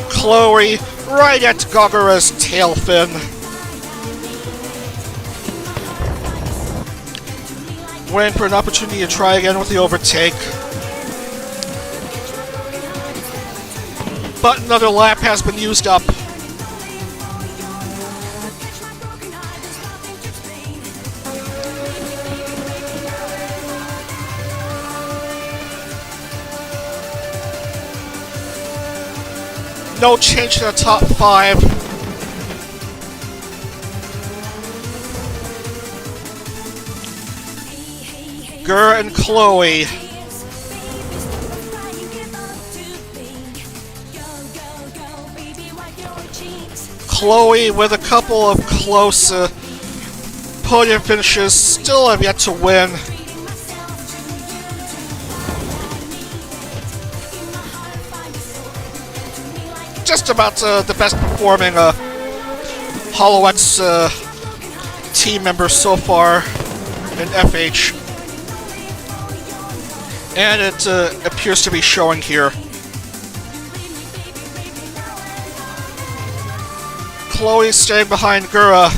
Chloe right at Gogura's tail fin. Waiting for an opportunity to try again with the overtake. But another lap has been used up. No change to the top 5. Gura and Chloe. Chloe with a couple of close podium finishes, still have yet to win. Just about the best performing HoloX team member so far in FH. And it appears to be showing here. Chloe staying behind Gura,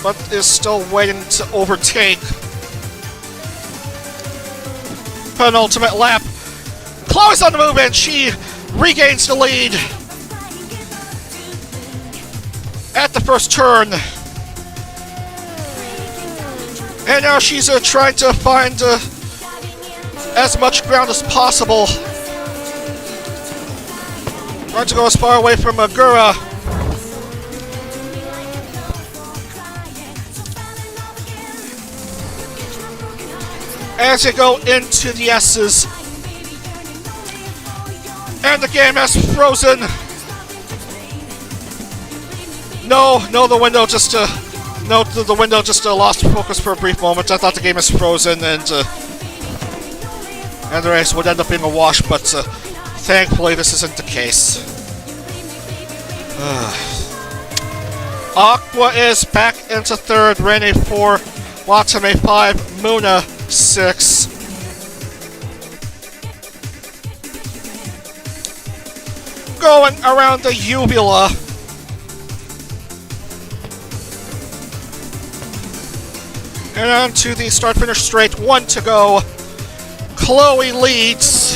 but is still waiting to overtake. Penultimate lap. Chloe's on the move and she regains the lead at the first turn. And now she's trying to find as much ground as possible. Trying to go as far away from Gura. As they go into the S's. And the game has frozen. No, the window just the window just lost focus for a brief moment. I thought the game is frozen and the race would end up being a wash, but thankfully this isn't the case. Aqua is back into third, Rene 4, Watame 5, Muna 6. Going around the uvula. And on to the start-finish straight, 1 to go. Chloe leads.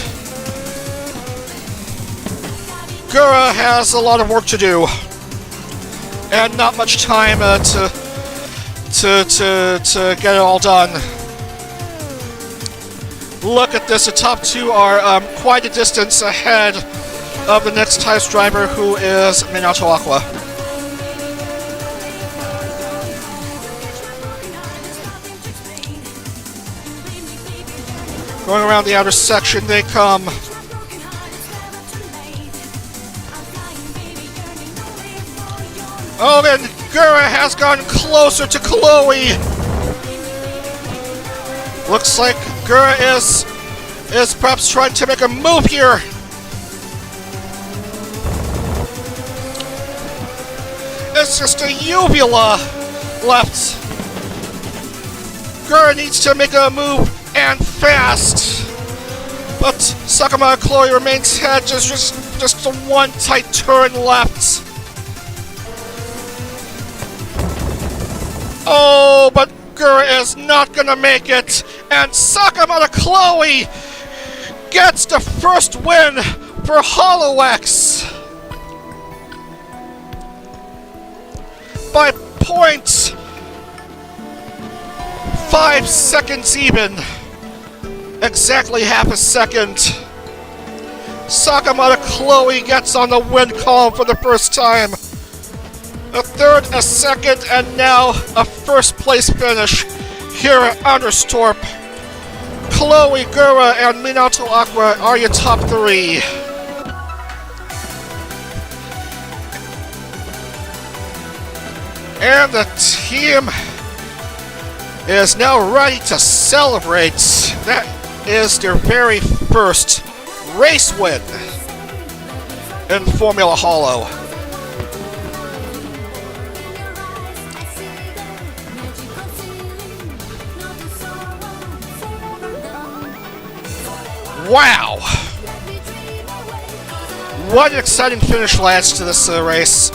Gura has a lot of work to do. And not much time to get it all done. Look at this, the top two are quite a distance ahead of the next test driver, who is Minato Aqua. Going around the outer section they come. Oh, and Gura has gone closer to Chloe. Looks like Gura is perhaps trying to make a move here. It's just a uvula left. Gura needs to make a move and fast. But Sakuma and Chloe remains ahead, just one tight turn left. Oh, but Gura is not gonna make it, and Sakuma and Chloe gets the first win for HoloX by 0.5 seconds even. Exactly half a second. Sakuma and Chloe gets on the win column for the first time. A third, a second, and now a first place finish here at Anderstorp. Chloe, Gura, and Minato Aqua are your top three. And the team is now ready to celebrate. That is their very first race win in Formula Holo. Wow! What an exciting finish, lads, to this race.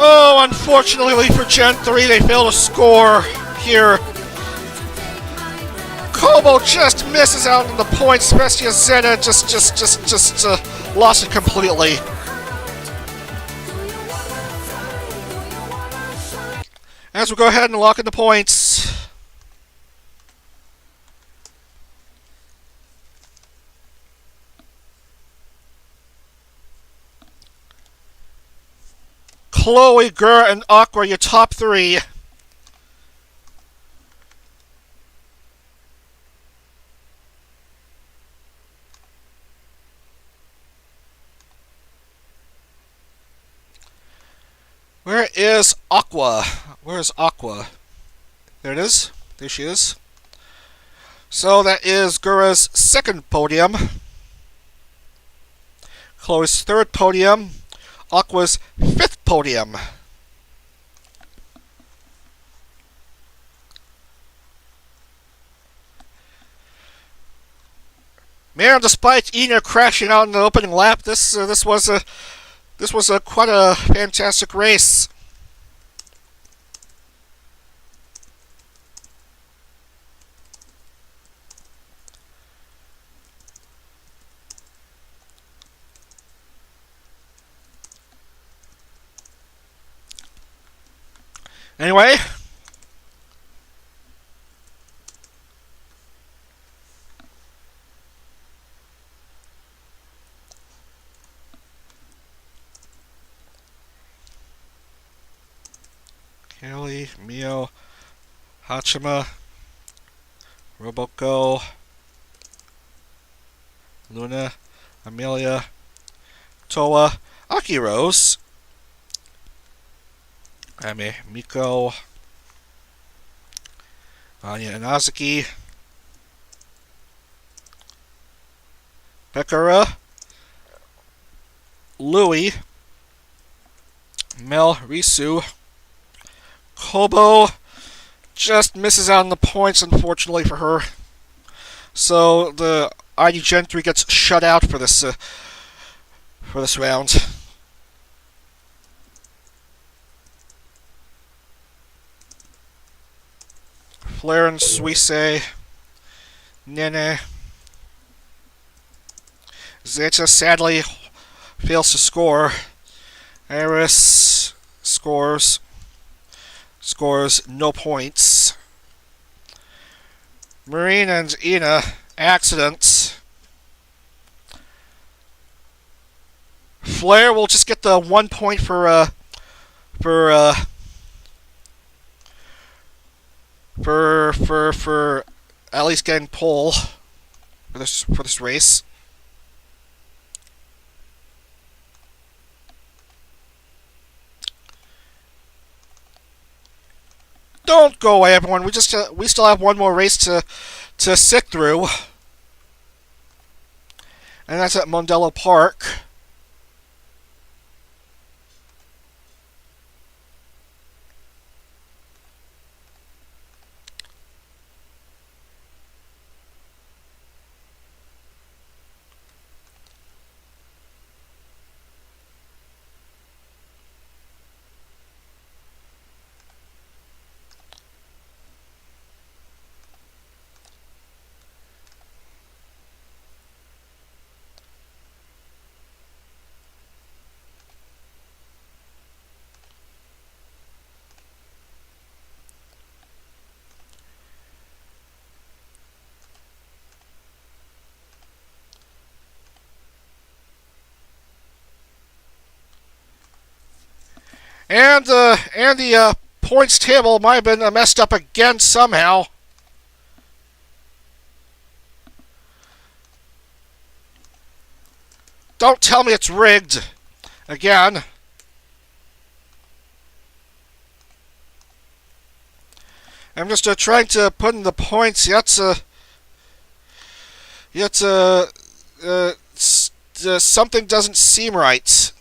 Oh, unfortunately for Gen 3, they failed to score here. Kobo just misses out on the points. Bestia Zeta just lost it completely. As we go ahead and lock in the points. Chloe, Gura, and Aqua, your top three. Where is Aqua? Where is Aqua? There it is. There she is. So that is Gura's second podium. Chloe's third podium. Aqua's fifth podium. Man, despite Ina crashing out in the opening lap, this was quite a fantastic race. Anyway, Kelly, Mio, Hachima, Roboco, Luna, Amelia, Toa, Akiros, Miko, Anya Inazuki, Pekara, Louie, Mel Risu, Kobo just misses out on the points, unfortunately for her. So the ID Gen 3 gets shut out for this round. Flair and Suisse, Nene. Zeta sadly fails to score. Eris scores no points. Marine and Ina accident. Flair will just get the 1 point for at least getting pole for this race. Don't go away, everyone. We still have one more race to sit through, and that's at Mondello Park. And the points table might have been messed up again somehow. Don't tell me it's rigged again. I'm just trying to put in the points. Something doesn't seem right.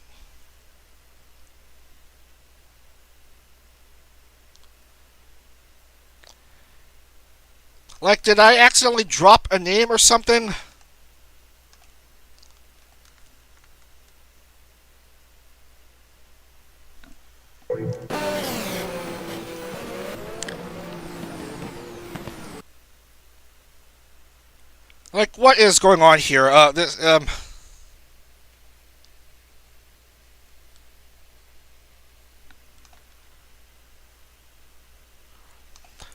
Like, did I accidentally drop a name or something? Like, what is going on here?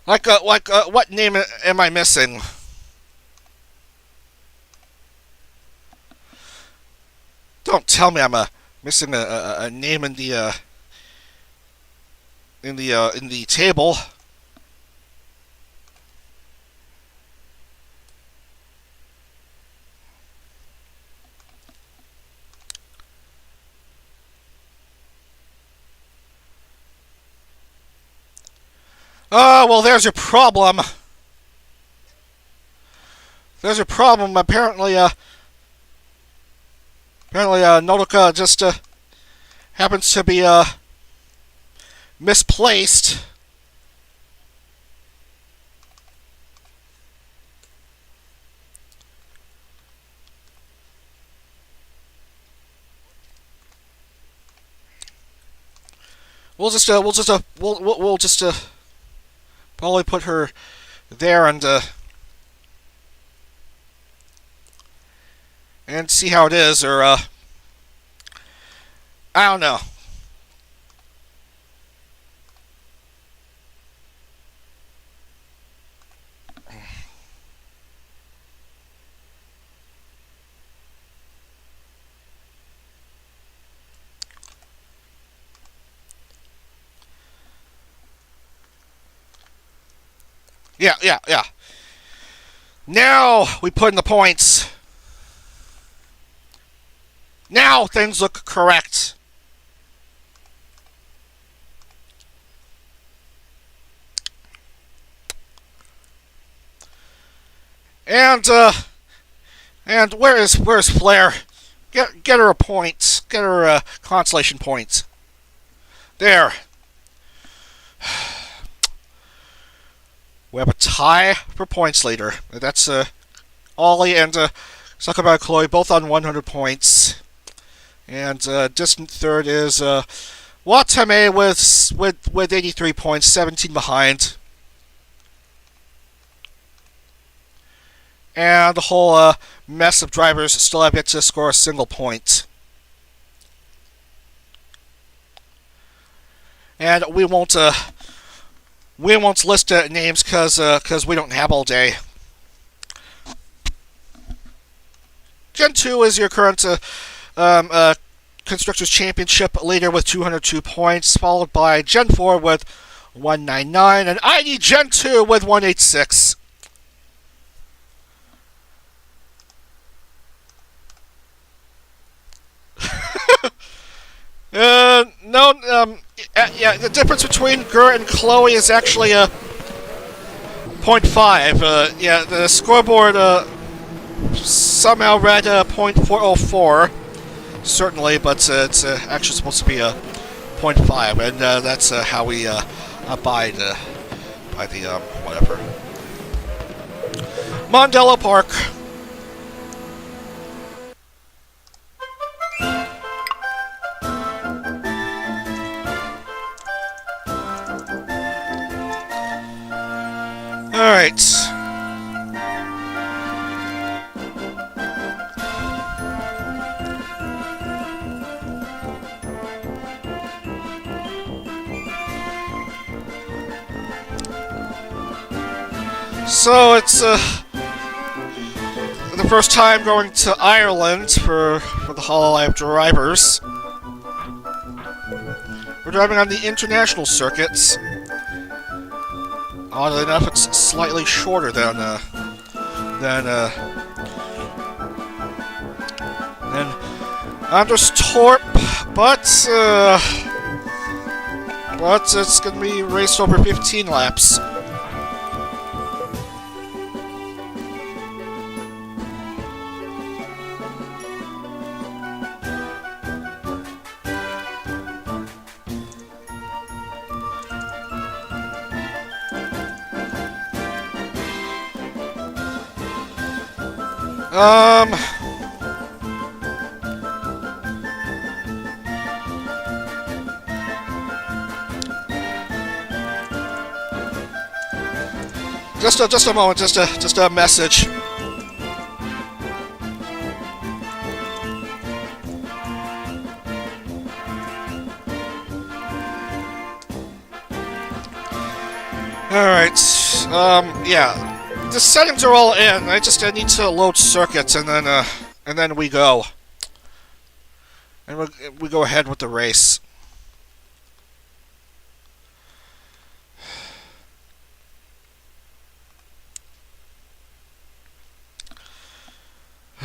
What name am I missing? Don't tell me I'm missing a name in the table. Oh, well, there's your problem. There's your problem. Apparently, Nodoka just happens to be misplaced. we'll just probably put her there and see how it is, or I don't know. Yeah. Now we put in the points. Now things look correct. And where's Flair? Get her a point. Get her a consolation point. There. We have a tie for points leader. That's Ollie and Sakaba Chloe both on 100 points. And distant third is Watame with 83 points, 17 behind. And the whole mess of drivers still have yet to score a single point. And we won't list names because we don't have all day. Gen 2 is your current Constructors Championship leader with 202 points, followed by Gen 4 with 199, and ID Gen 2 with 186. Yeah, the difference between Gur and Chloe is actually a 0.5. Yeah, the scoreboard somehow read 0.404, certainly, but it's actually supposed to be a 0.5, and that's how we abide by the whatever. Mondello Park. Alright. So it's the first time going to Ireland for the Hololive drivers. We're driving on the international circuits. Oddly enough, it's slightly shorter than Anderstorp, but it's going to be raced over 15 laps. Just a moment, just a message. Alright, yeah. The settings are all in. I need to load circuits and then we go. And we go ahead with the race.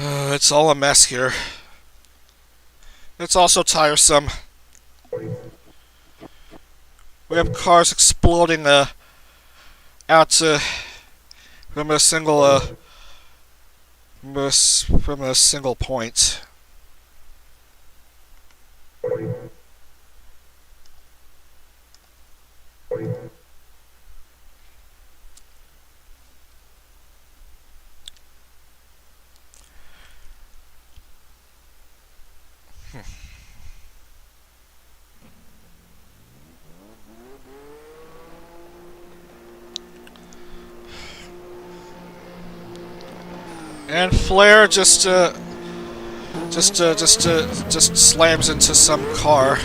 It's all a mess here. It's also tiresome. We have cars exploding out from a single point. And Flair just slams into some car.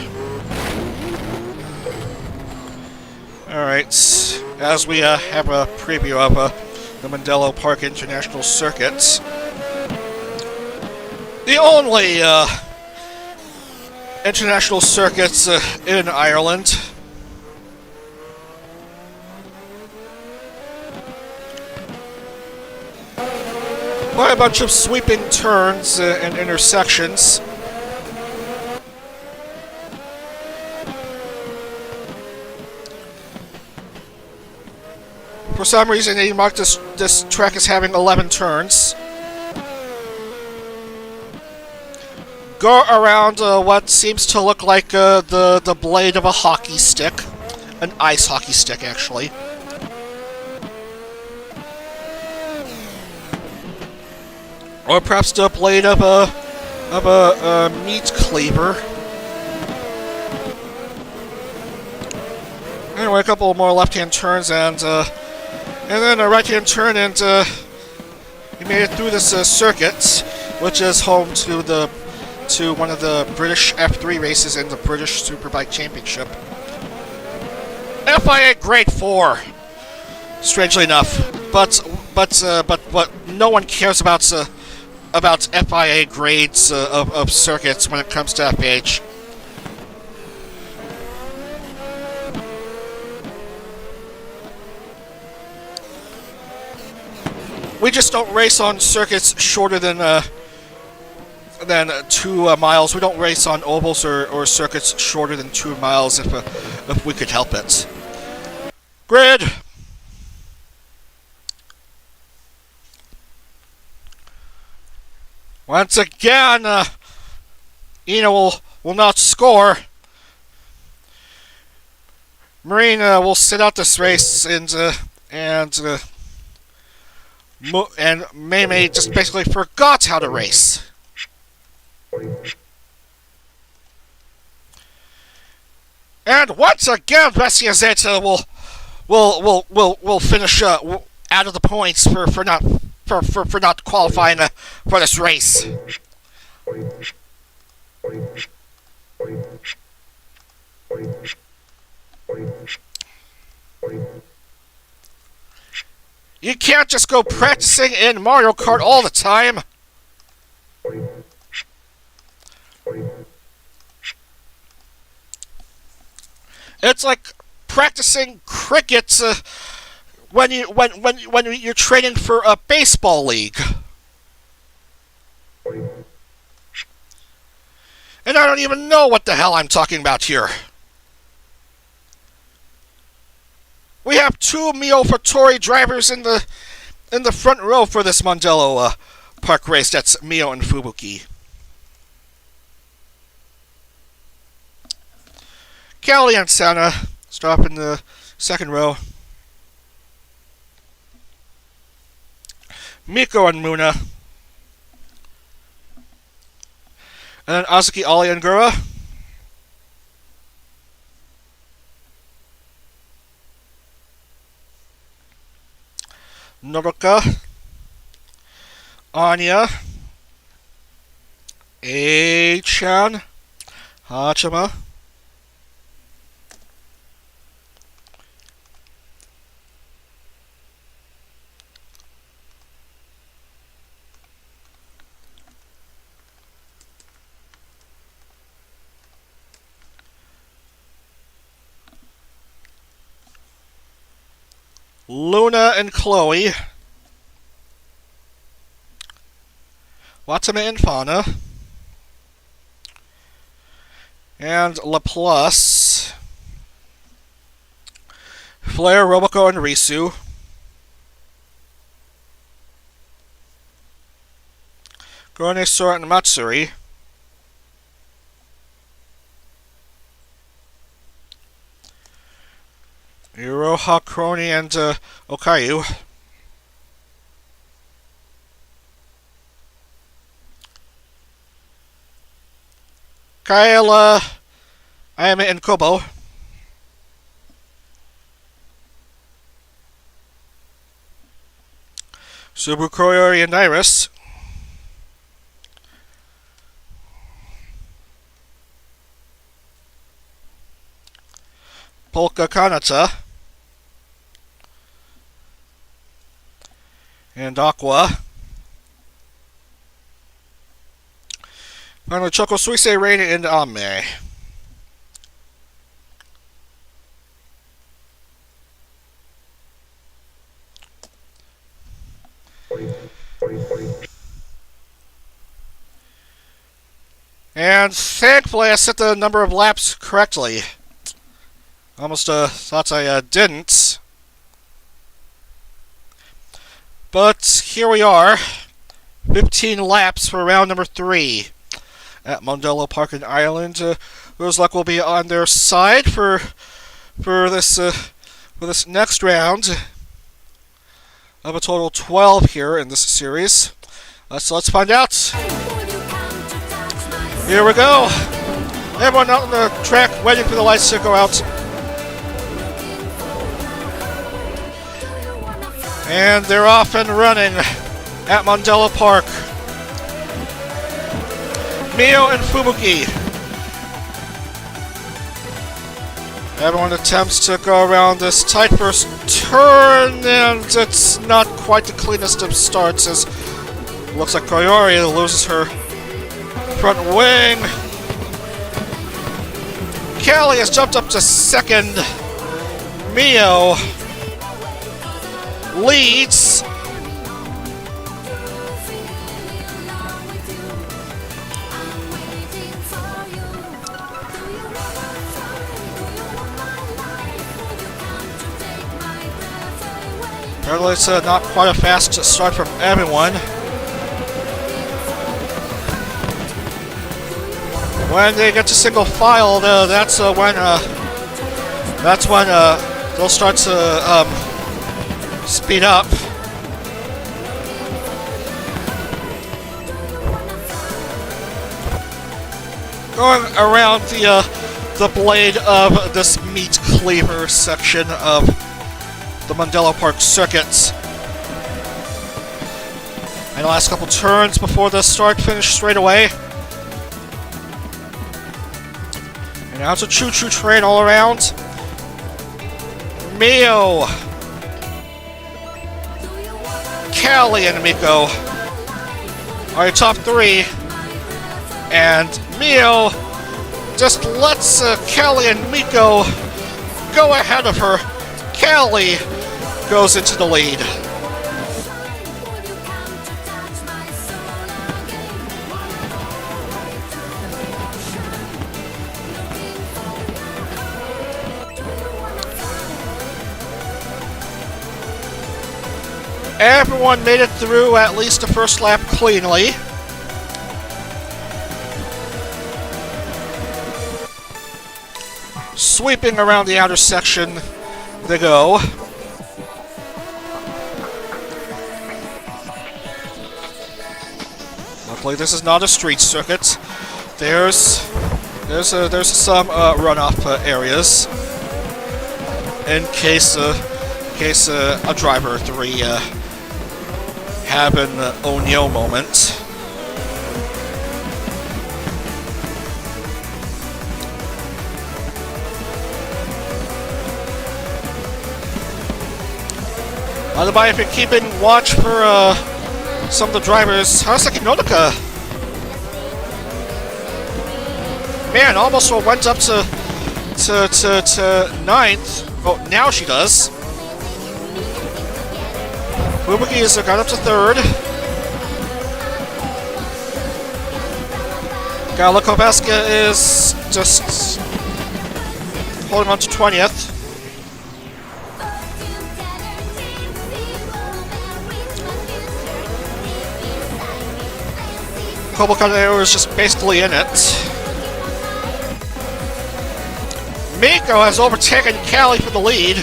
Alright, as we have a preview of the Mondello Park International Circuit. The only international circuits in Ireland. By a bunch of sweeping turns and intersections. For some reason, they marked this track as having 11 turns. Go around what seems to look like the blade of a hockey stick. An ice hockey stick, actually. Or perhaps the blade of a meat cleaver. Anyway, a couple more left-hand turns and then a right-hand turn, and we made it through this circuit, which is home to one of the British F3 races in the British Superbike Championship. FIA Grade 4. Strangely enough, but no one cares about FIA grades of circuits when it comes to FH. We just don't race on circuits shorter than 2 miles. We don't race on ovals or circuits shorter than 2 miles if we could help it. Grid. Once again, Ina will not score. Marine will sit out this race, and Mei just basically forgot how to race. And once again, Bessia Zeta will finish out of the points for not qualifying for this race. You can't just go practicing in Mario Kart all the time. It's like practicing cricket when you're training for a baseball league. And I don't even know what the hell I'm talking about here. We have 2 Mio Fattori drivers in the front row for this Mondello Park race. That's Mio and Fubuki. Kelly and Sana stop in the second row. Miko and Muna. And then Azuki, Ali, and Gura. Nodoka. Anya. A-chan. Hachima. Luna and Chloe. Watame and Fauna. And Laplace. Flair, Roboco, and Risu. Gorone, Sora, and Matsuri. Iroha, Crony, and Okayu. Kyle, Ayame, and Kobo. Subaru, Koyori, and Iris. Polka Kanata. And Aqua. Finally, Choco Suisse Rain and Ame. And thankfully, I set the number of laps correctly. Almost thought I didn't. But here we are. 15 laps for round number 3 at Mondello Park in Ireland. Looks like we'll be on their side for this next round of a total 12 here in this series. So let's find out. Here we go. Everyone out on the track waiting for the lights to go out. And they're off and running at Mondello Park. Mio and Fubuki. Everyone attempts to go around this tight first turn, and it's not quite the cleanest of starts, as it looks like Koyori loses her front wing. Callie has jumped up to second. Mio leads. Apparently it's not quite a fast start from everyone. When they get to single file, that's when they'll start to speed up. Going around the blade of this meat cleaver section of the Mondello Park Circuit. And the last couple turns before the start-finish straightaway. And now it's a choo-choo train all around. Mio, Callie, and Miko are your top 3. And Mio just lets Callie and Miko go ahead of her. Callie goes into the lead. Everyone made it through at least the first lap cleanly. Sweeping around the outer section they go. Luckily, this is not a street circuit. There's some runoff areas in case a driver 3 have an Onyo moment. By the way, if you're keeping watch for some of the drivers, Harasaki Nodoka, man, almost went up to 9th. Oh, now she does. Fubuki has got up to 3rd. Gala Kovaska is just holding on to 20th. Kobokadeo is just basically in it. Miko has overtaken Callie for the lead.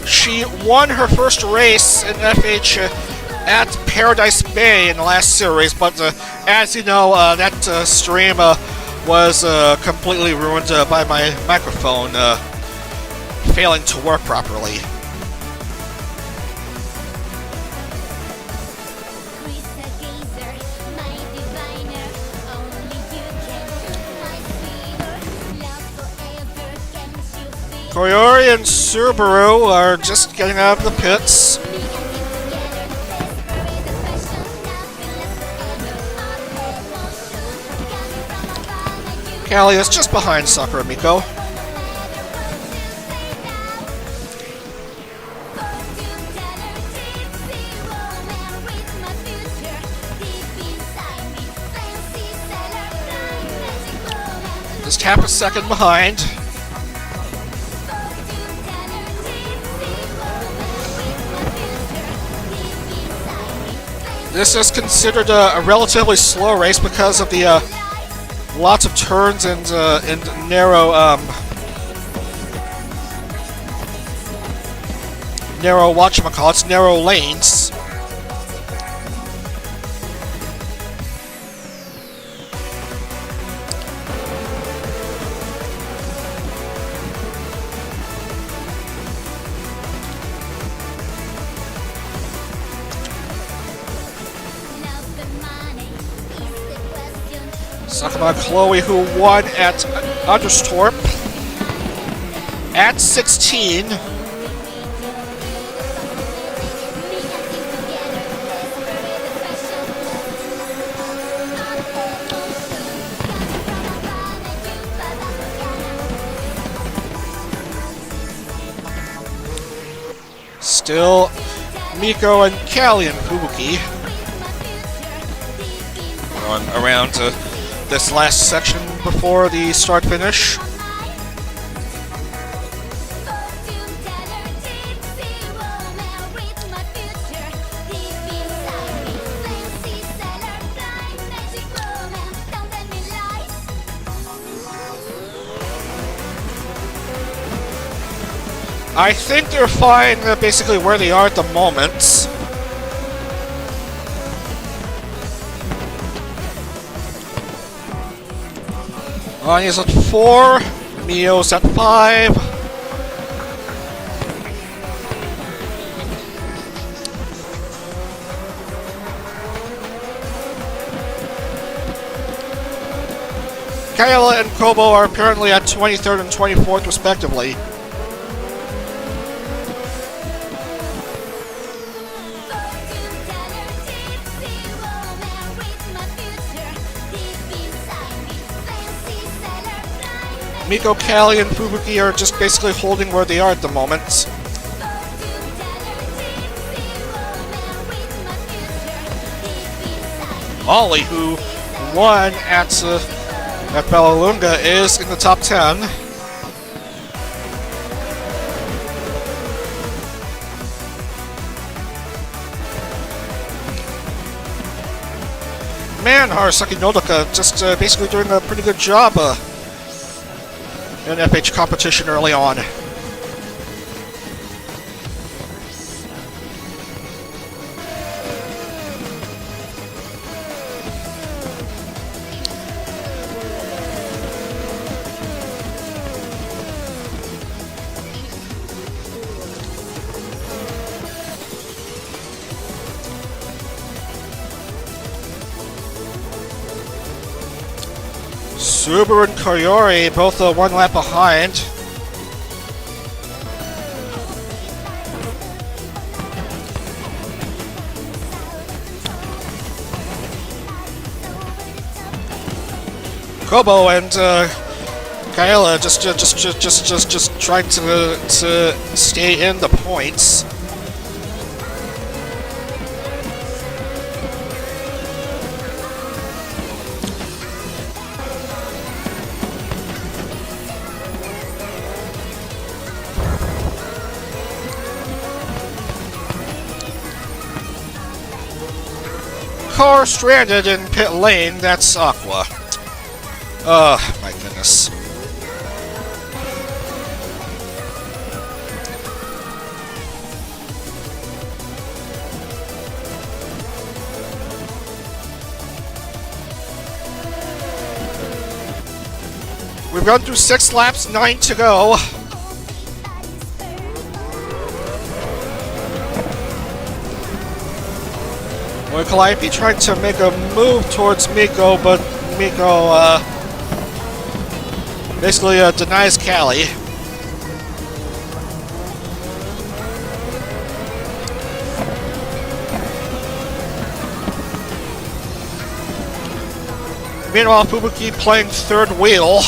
She won her first race in FH at Paradise Bay in the last series, but as you know, that stream was completely ruined by my microphone failing to work properly. Koyori and Subaru are just getting out of the pits. Callie is just behind Sakura Miko. Just half a second behind. This is considered a relatively slow race because of the lots of turns and narrow whatchamacallits, narrow lanes. Talk about Chloe, who won at Anderstorp at 16. Still Miko and Callie and Fubuki going around to this last section before the start finish. I think they're fine basically where they are at the moment. Anya's at 4, Mio's at 5. Kayla and Kobo are apparently at 23rd and 24th respectively. Miko, Callie, and Fubuki are just basically holding where they are at the moment. Ollie, who won at Vallelunga, is in the top 10. Man, Harasaki Nodoka just basically doing a pretty good job in FH competition early on. Subaru and Koyori both one lap behind. Kobo and Kayla just trying to stay in the points. Car stranded in pit lane, that's Aqua. Oh, my goodness. We've gone through 6 laps, 9 to go. Well, Calliope tried to make a move towards Miko, but Miko basically denies Callie. Meanwhile, Fubuki playing third wheel.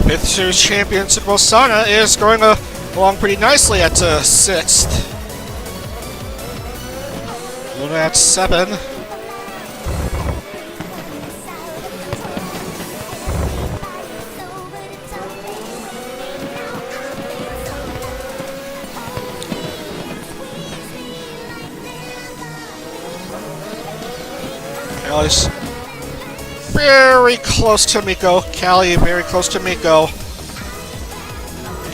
Fifth Series champion Tsukumo Sana is going along pretty nicely at 6th. Luna at 7. Callie's very close to Miko. Callie very close to Miko.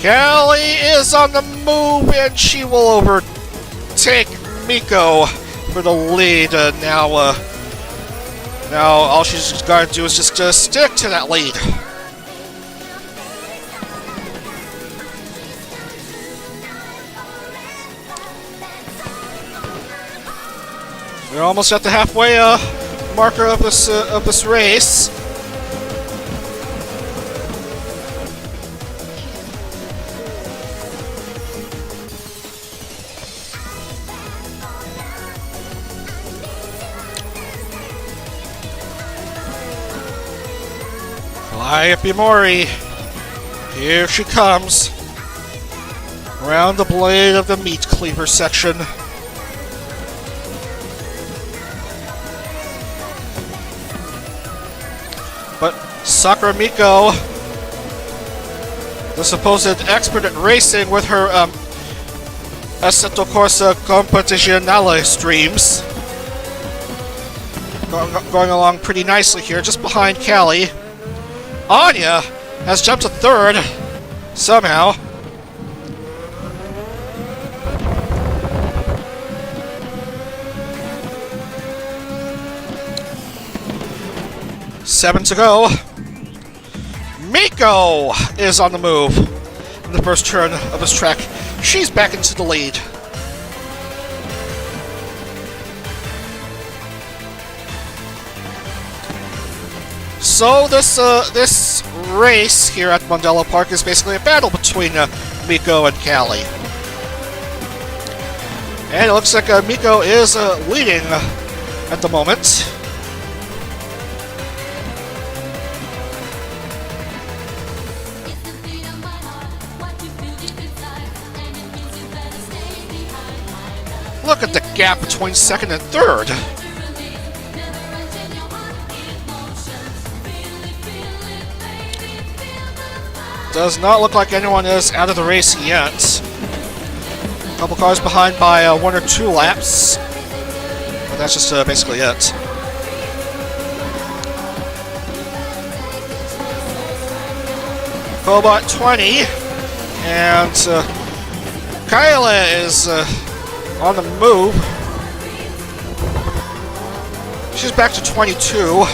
Callie is on the move, and she will overtake Miko for the lead. Now all she's got to do is just stick to that lead. We're almost at the halfway marker of this race. Calliope Mori, here she comes, around the blade of the meat cleaver section. But Sakura Miko, the supposed expert at racing with her Assetto Corsa Competizione streams, going along pretty nicely here, just behind Callie. Anya has jumped to third, somehow. Seven to go. Miko is on the move in the first turn of this track. She's back into the lead. So this race here at Mondello Park is basically a battle between Miko and Callie. And it looks like Miko is leading at the moment. Look at the gap between second and third. Does not look like anyone is out of the race yet. A couple cars behind by 1 or 2 laps. But that's just basically it. Cobot 20. And Kyla is on the move. She's back to 22.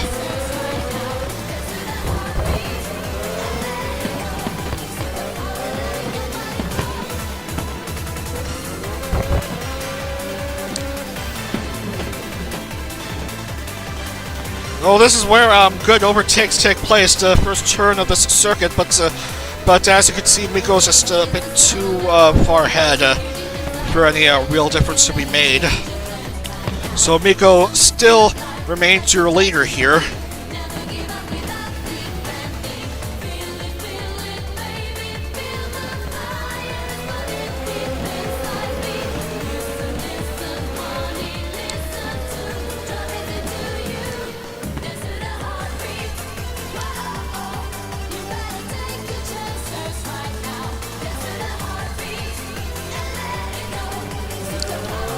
Oh, this is where good overtakes take place, the first turn of this circuit, but as you can see, Miko's just a bit too far ahead for any real difference to be made. So Miko still remains your leader here.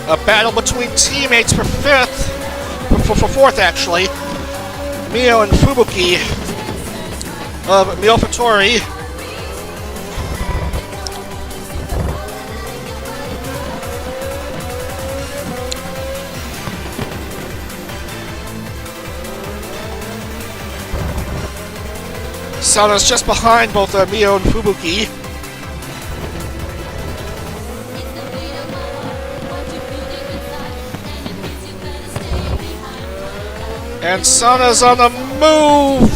A battle between teammates for fourth, actually. Mio and Fubuki of Mio Fattori. Sana's just behind both Mio and Fubuki. And Sana's on the move!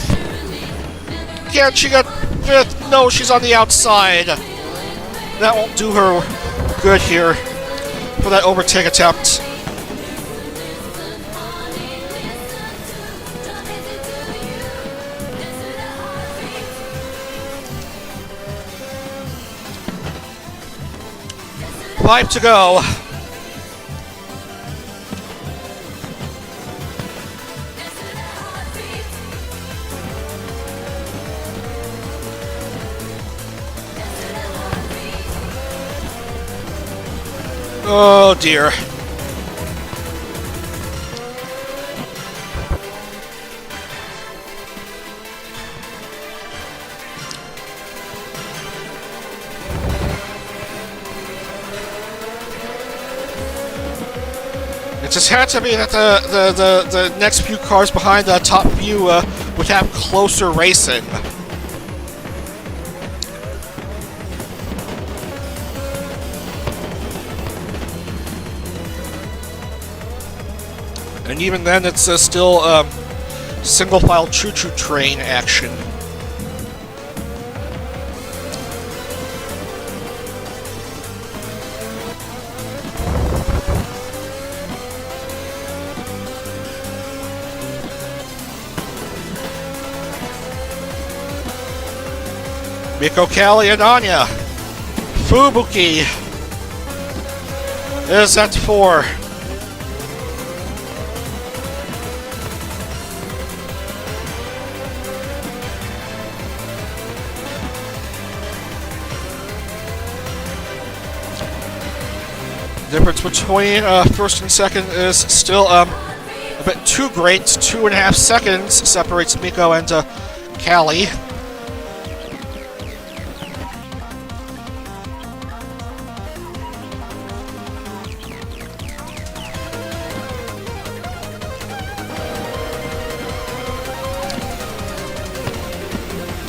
Can she get fifth? No, she's on the outside. That won't do her good here for that overtake attempt. Five to go. Oh dear. It just had to be that the next few cars behind the top few would have closer racing. And even then, it's still single-file choo-choo train action. Miko, Callie, and Anya. Fubuki is at 4. Difference between first and second is still a bit too great. 2.5 seconds separates Miko and Callie.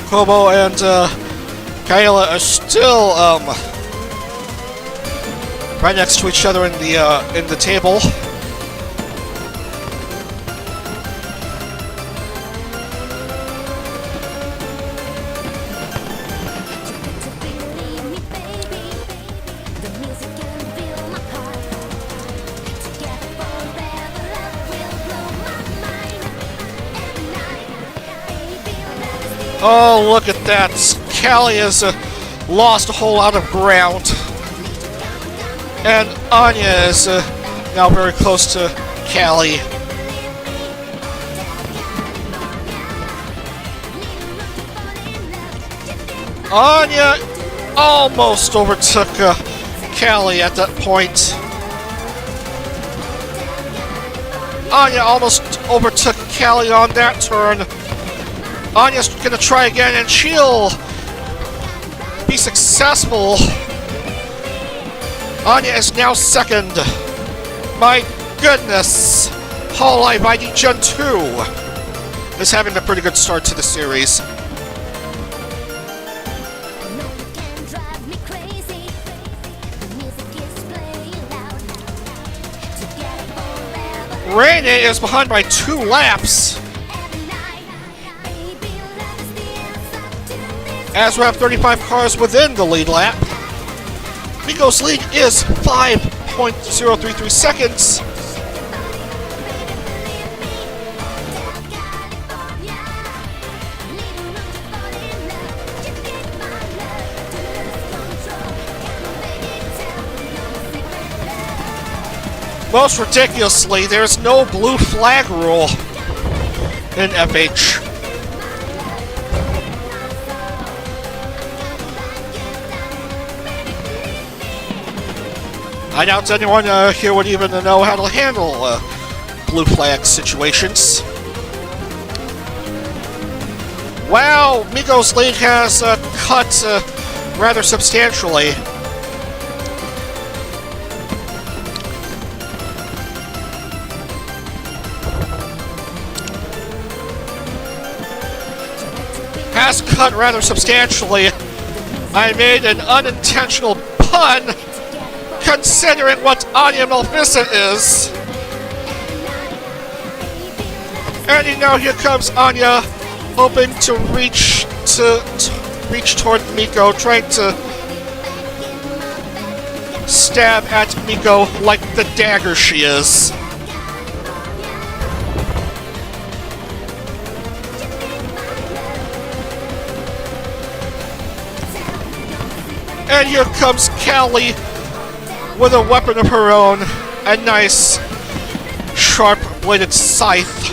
Kobo and Kayla are still right next to each other in the table. Oh, look at that. Callie has lost a whole lot of ground. And Anya is now very close to Callie. Anya almost overtook Callie at that point. Anya almost overtook Callie on that turn. Anya's gonna try again, and she'll be successful. Anya is now second. My goodness. Hololive ID Gen 2 is having a pretty good start to the series. Rainy is behind by 2 laps. As we have 35 cars within the lead lap. Miko's lead is 5.033 seconds. Most ridiculously, there's no blue flag rule in FH. I doubt anyone here would even know how to handle blue flag situations. Wow, Miko's lead has cut rather substantially. Has cut rather substantially. I made an unintentional pun, considering what Anya Maleficent is. And now here comes Anya, hoping to reach toward Miko, trying to stab at Miko like the dagger she is. And here comes Callie with a weapon of her own, a nice sharp-bladed scythe,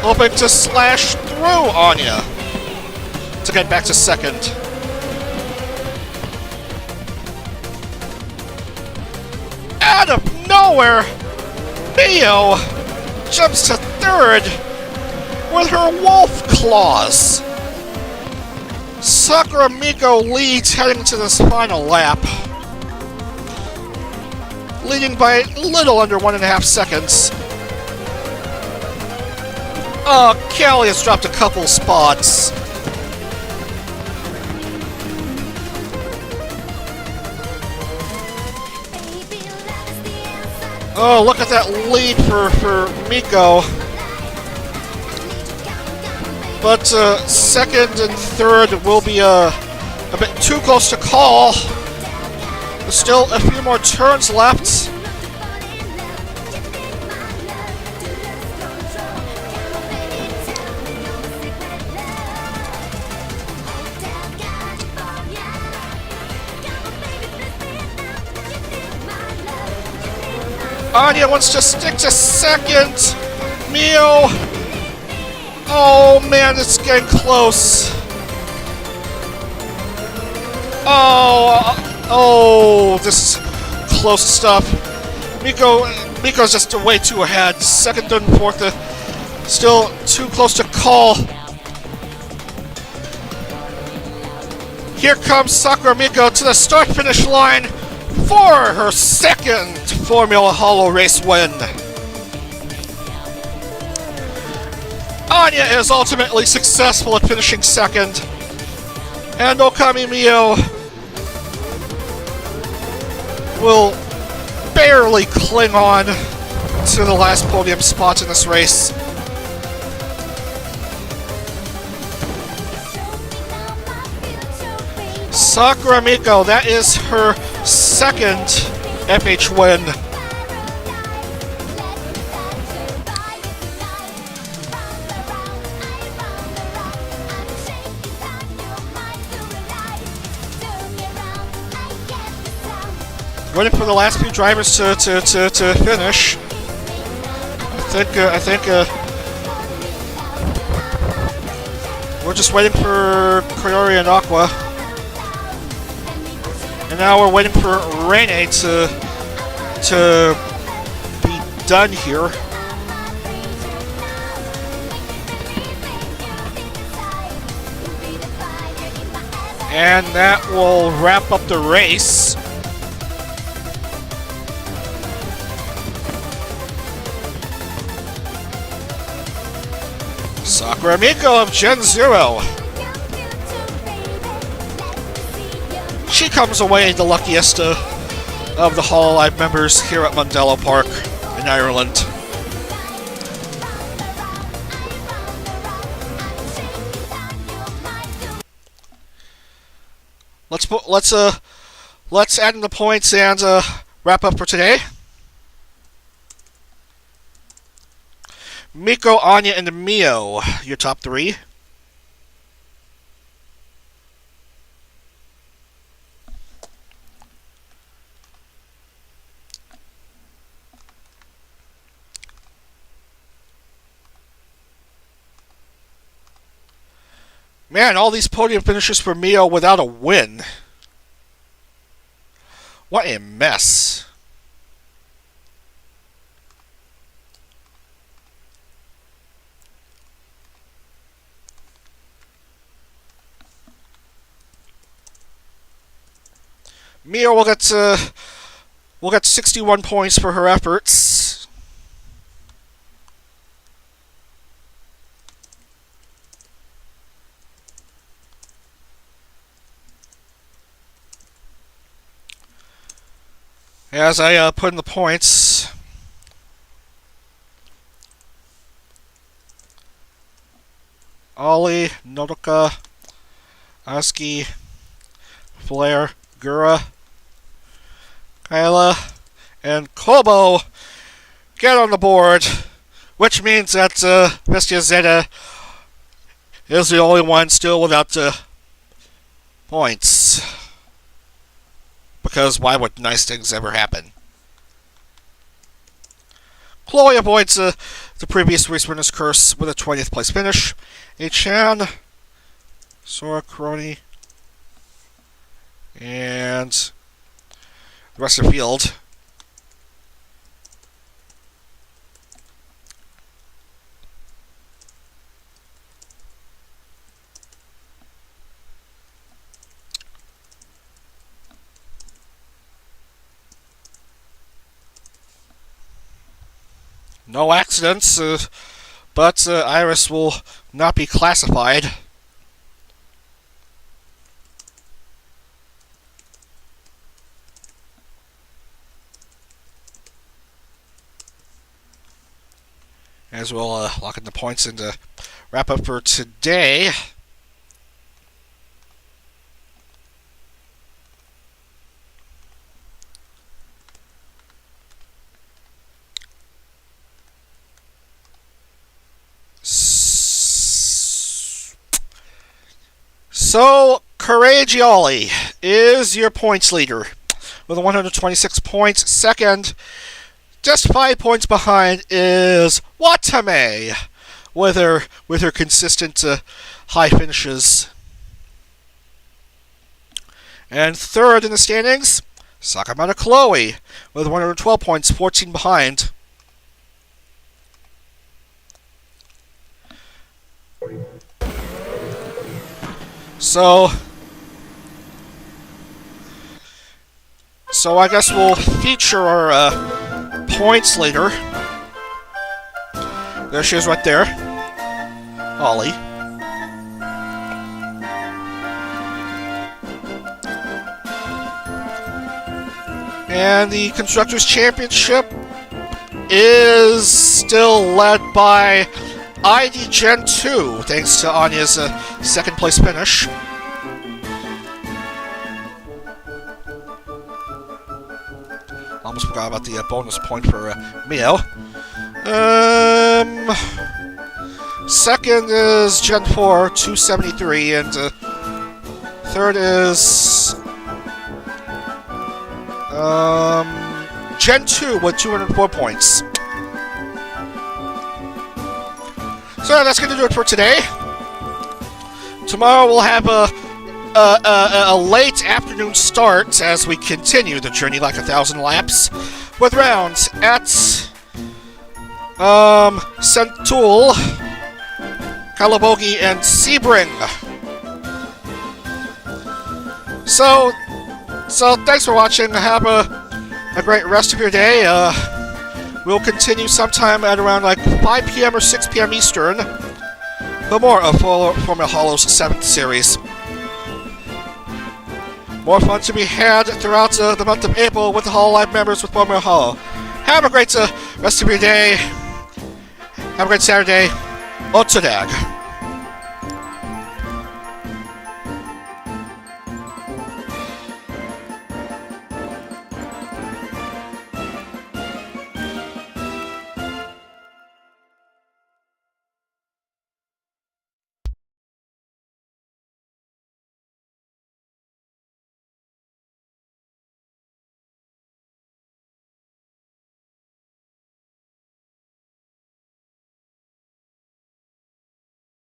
hoping to slash through Anya to get back to second. Out of nowhere, Mio jumps to third with her wolf claws. Sakura Miko leads heading to this final lap, leading by a little under 1.5 seconds. Callie has dropped a couple spots. Oh, look at that lead for Miko. But second and third will be a bit too close to call. There's still a few more turns left. Anya wants to stick to second. Mio. Oh man, it's getting close. Oh, this is close stuff. Miko's just way too ahead. Second, third, and fourth, still too close to call. Here comes Sakura Miko to the start-finish line for her second Formula Holo race win. Anya is ultimately successful at finishing second, and Okami Mio will barely cling on to the last podium spot in this race. Sakura Miko, that is her second FH win. Waiting for the last few drivers to finish. I think we're just waiting for Koyori and Aqua. And now we're waiting for Rene to be done here. And that will wrap up the race. Sakura Miko of Gen 0. She comes away the luckiest of the Hololive members here at Mondello Park in Ireland. Let's add in the points and wrap up for today. Miko, Anya, and Mio, your top three. Man, all these podium finishes for Mio without a win. What a mess. Mio will get 61 points for her efforts. As I put in the points, Ollie, Nodoka, Oski, Flair, Gura, Kyla, and Kobo get on the board, which means that Bestia Zeta is the only one still without points. Because why would nice things ever happen? Chloe avoids the previous race winner's curse with a 20th place finish. A-chan, Sora Crony, and the rest of the field. No accidents, but Iris will not be classified. As we'll lock in the points and wrap up for today. So, Coragioli is your points leader with 126 points. Second, just 5 points behind, is Watame with her consistent high finishes. And third in the standings, Sakamata Chloe with 112 points, 14 behind. So I guess we'll feature our points leader. There she is right there. Ollie. And the Constructors' Championship is still led by ID Gen 2, thanks to Anya's second place finish. Almost forgot about the bonus point for Mio. Second is Gen 4, 273, and third is Gen 2 with 204 points. So that's going to do it for today. Tomorrow we'll have a late afternoon start as we continue the journey like 1,000 laps with rounds at Sentul, Kalabogi, and Sebring. So thanks for watching. Have a great rest of your day. We'll continue sometime at around like 5 p.m. or 6 p.m. Eastern for more of Formula Holo's 7th series. More fun to be had throughout the month of April with the Hololive members with Formula Holo. Have a great rest of your day. Have a great Saturday. Otsudag.